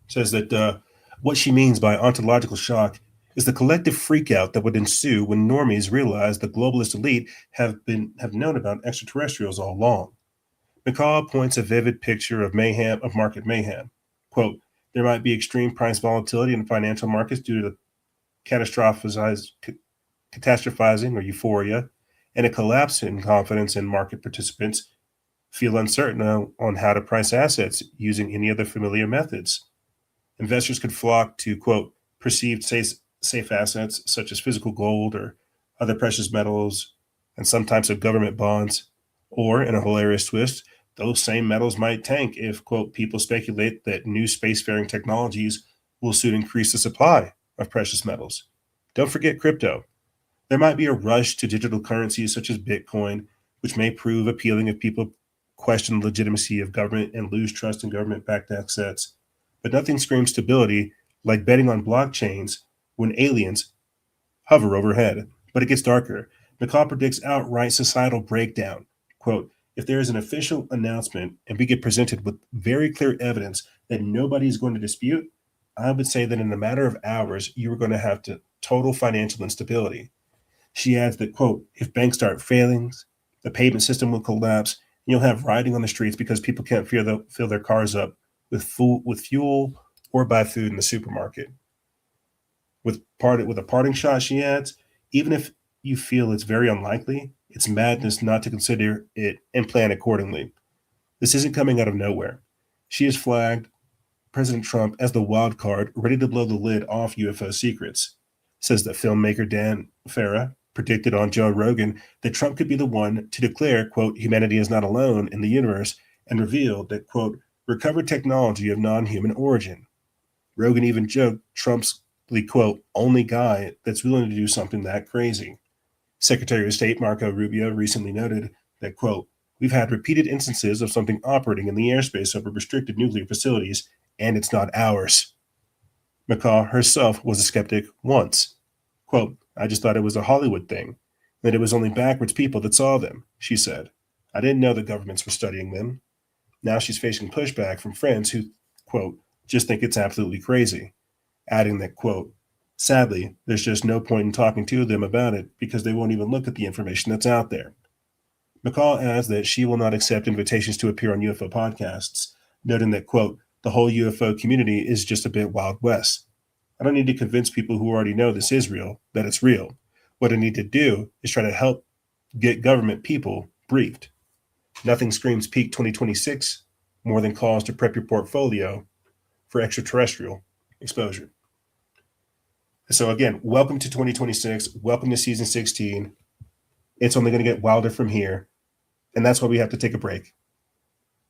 says that what she means by ontological shock is the collective freakout that would ensue when normies realize the globalist elite have known about extraterrestrials all along. McCall points a vivid picture of mayhem, of market mayhem. Quote, there might be extreme price volatility in financial markets due to catastrophizing or euphoria, and a collapse in confidence in market participants feel uncertain on how to price assets using any of the familiar methods. Investors could flock to, quote, perceived safe assets such as physical gold or other precious metals and some types of government bonds. Or, in a hilarious twist, those same metals might tank if, quote, people speculate that new spacefaring technologies will soon increase the supply of precious metals. Don't forget crypto. There might be a rush to digital currencies such as Bitcoin, which may prove appealing if people question the legitimacy of government and lose trust in government-backed assets. But nothing screams stability like betting on blockchains when aliens hover overhead. But it gets darker. McCall predicts outright societal breakdown. Quote, if there is an official announcement and we get presented with very clear evidence that nobody is going to dispute, I would say that in a matter of hours, you are going to have total financial instability. She adds that, quote, if banks start failing, the payment system will collapse, and you'll have rioting on the streets because people can't fill their cars up with fuel or buy food in the supermarket. With a parting shot, she adds, even if you feel it's very unlikely, it's madness not to consider it and plan accordingly. This isn't coming out of nowhere. She has flagged President Trump as the wild card, ready to blow the lid off UFO secrets. Says that filmmaker Dan Farah predicted on Joe Rogan that Trump could be the one to declare, quote, humanity is not alone in the universe, and revealed that, quote, recovered technology of non-human origin. Rogan even joked Trump's the, quote, only guy that's willing to do something that crazy. Secretary of State Marco Rubio recently noted that, quote, we've had repeated instances of something operating in the airspace over restricted nuclear facilities, and it's not ours. McCaw herself was a skeptic once. Quote, I just thought it was a Hollywood thing, that it was only backwards people that saw them, she said. I didn't know the governments were studying them. Now she's facing pushback from friends who, quote, just think it's absolutely crazy, adding that, quote, sadly, there's just no point in talking to them about it because they won't even look at the information that's out there. McCall adds that she will not accept invitations to appear on UFO podcasts, noting that, quote, the whole UFO community is just a bit Wild West. I don't need to convince people who already know this is real that it's real. What I need to do is try to help get government people briefed. Nothing screams peak 2026 more than calls to prep your portfolio for extraterrestrial exposure. So again, welcome to 2026. Welcome to season 16. It's only going to get wilder from here. And that's why we have to take a break.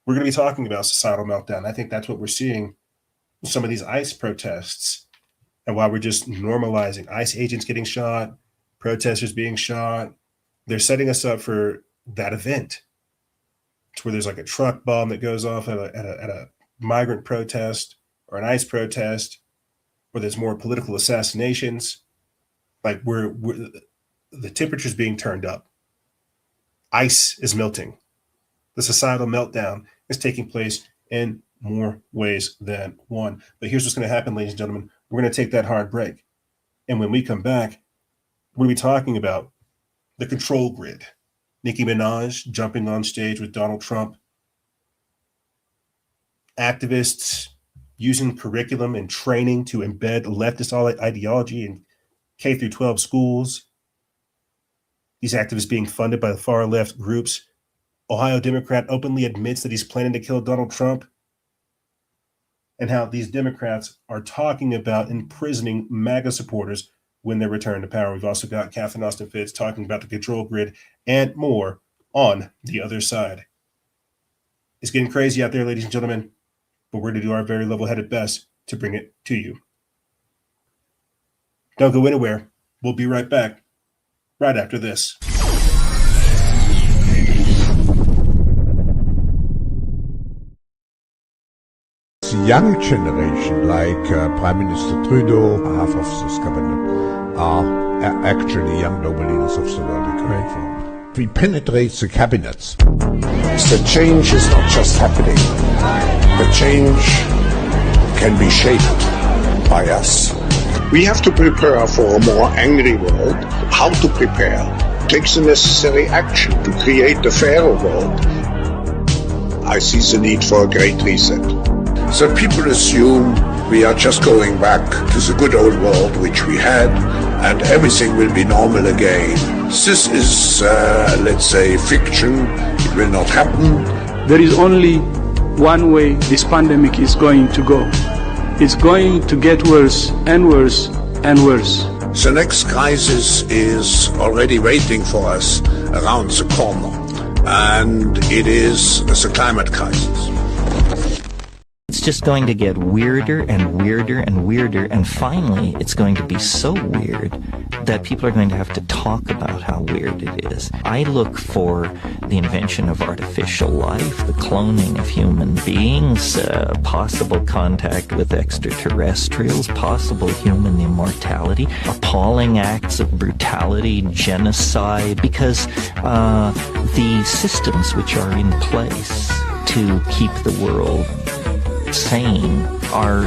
We're going to be talking about societal meltdown. I think that's what we're seeing with some of these ICE protests and why we're just normalizing ICE agents getting shot, protesters being shot. They're setting us up for that event. It's where there's like a truck bomb that goes off at a migrant protest or an ICE protest, where there's more political assassinations. Like the temperature's being turned up. Ice is melting. The societal meltdown is taking place in more ways than one. But here's what's going to happen, ladies and gentlemen. We're going to take that hard break. And when we come back, we're going to be talking about the control grid. Nicki Minaj jumping on stage with Donald Trump. Activists using curriculum and training to embed leftist ideology in K through 12 schools. These activists being funded by the far left groups. Ohio Democrat openly admits that he's planning to kill Donald Trump. And how these Democrats are talking about imprisoning MAGA supporters when they return to power. We've also got Catherine Austin Fitts talking about the control grid and more on the other side. It's getting crazy out there, ladies and gentlemen, but we're going to do our very level-headed best to bring it to you. Don't go anywhere. We'll be right back right after this. young generation, like Prime Minister Trudeau, half of this cabinet, are actually young noble leaders of the World Economic Forum. We penetrate the cabinets. The change is not just happening. The change can be shaped by us. We have to prepare for a more angry world. How to prepare? Take the necessary action to create a fairer world. I see the need for a great reset. So people assume we are just going back to the good old world which we had, and everything will be normal again. This is, let's say, fiction. It will not happen. There is only one way this pandemic is going to go. It's going to get worse and worse and worse. The next crisis is already waiting for us around the corner, and it is the climate crisis. It's just going to get weirder and weirder and weirder, and finally it's going to be so weird that people are going to have to talk about how weird it is. I look for the invention of artificial life, the cloning of human beings, possible contact with extraterrestrials, possible human immortality, appalling acts of brutality, genocide, because the systems which are in place to keep the world sane are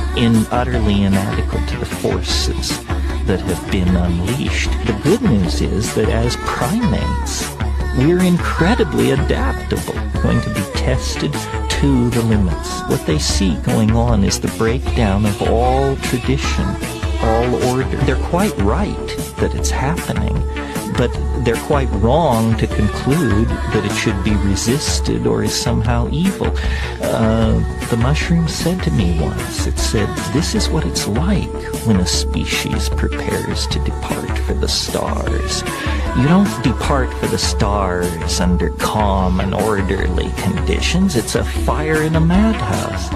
utterly inadequate to the forces that have been unleashed. The good news is that as primates, we're incredibly adaptable. We're going to be tested to the limits. What they see going on is the breakdown of all tradition, all order. They're quite right that it's happening, but they're quite wrong to conclude that it should be resisted or is somehow evil. The mushroom said to me once, it said, this is what it's like when a species prepares to depart for the stars. You don't depart for the stars under calm and orderly conditions. It's a fire in a madhouse.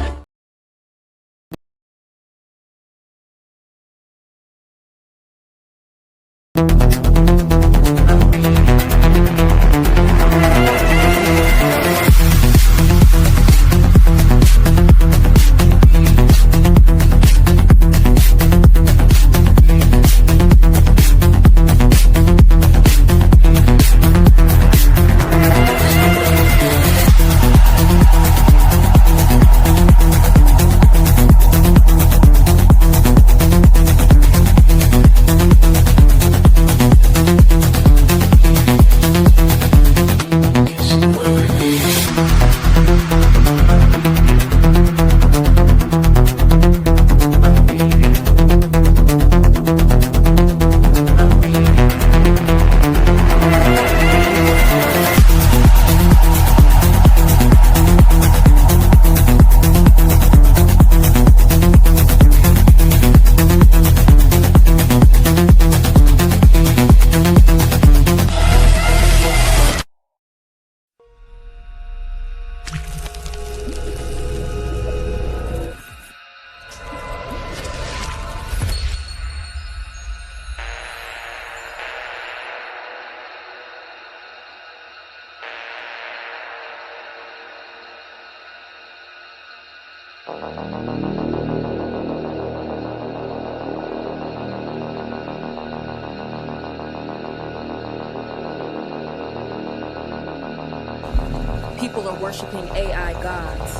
People are worshiping AI gods.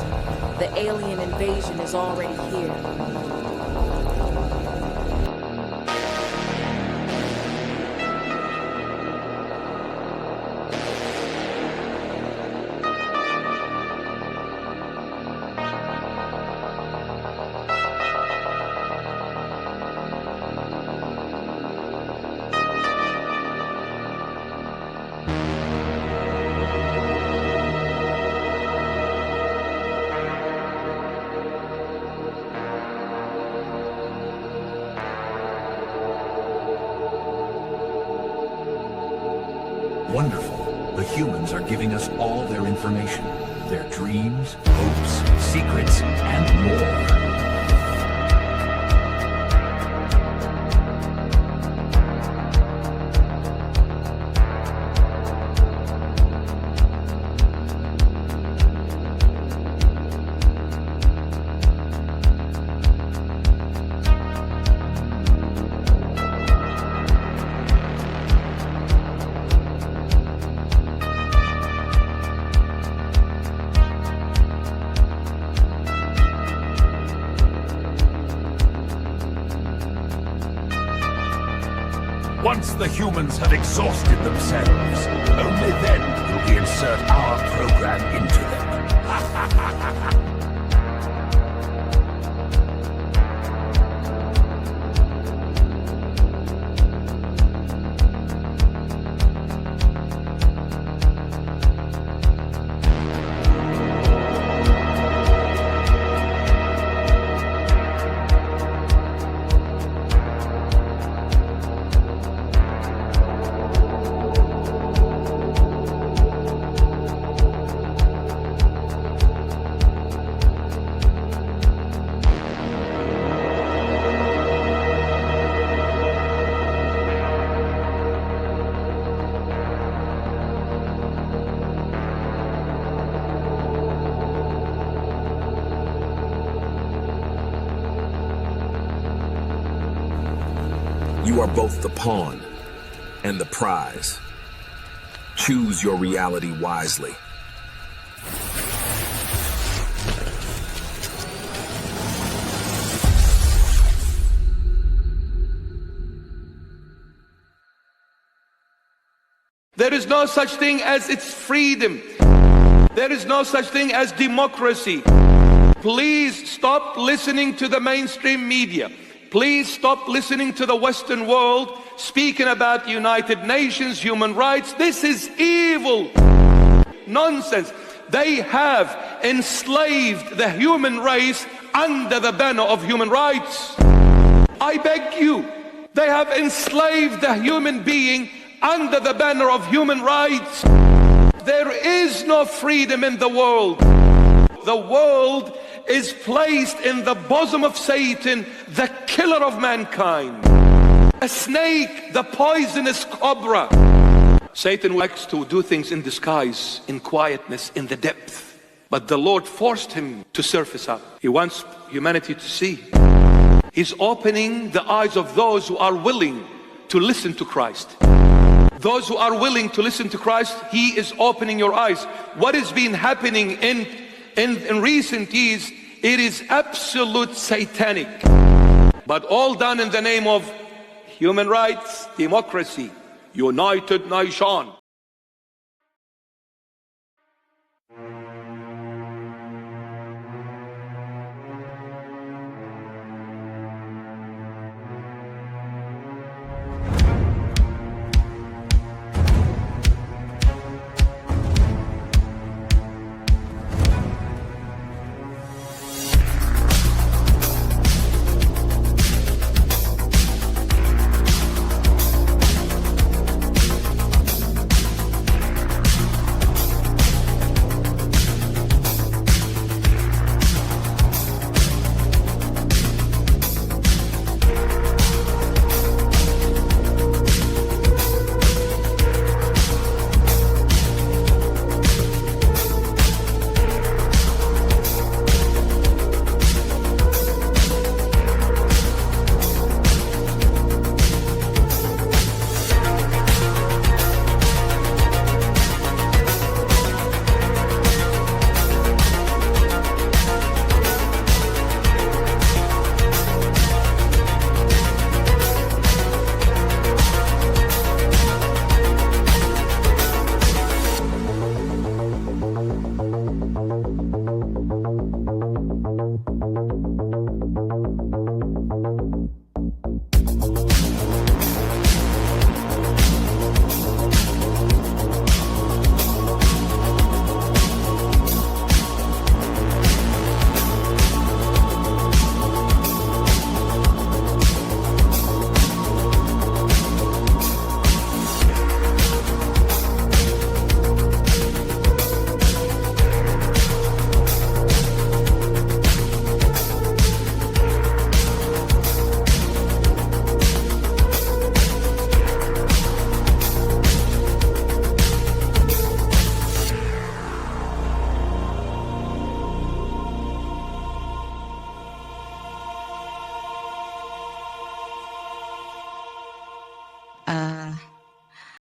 The alien invasion is already here. Wonderful. The humans are giving us all their information, their dreams, hopes, secrets, and more. the humans have exhausted themselves. Only then will we insert our program into them. You are both the pawn and the prize. Choose your reality wisely. There is no such thing as its freedom. There is no such thing as democracy. Please stop listening to the mainstream media. Please stop listening to the Western world speaking about United Nations, human rights. This is evil. Nonsense. They have enslaved the human race under the banner of human rights. I beg you, they have enslaved the human being under the banner of human rights. There is no freedom in the world. The world is placed in the bosom of Satan, the killer of mankind. A snake, the poisonous cobra. Satan likes to do things in disguise, in quietness, in the depth. But the Lord forced him to surface up. He wants humanity to see. He's opening the eyes of those who are willing to listen to Christ. Those who are willing to listen to Christ, He is opening your eyes. What has been happening in recent years, it is absolute satanic. But all done in the name of human rights, democracy, United Nation.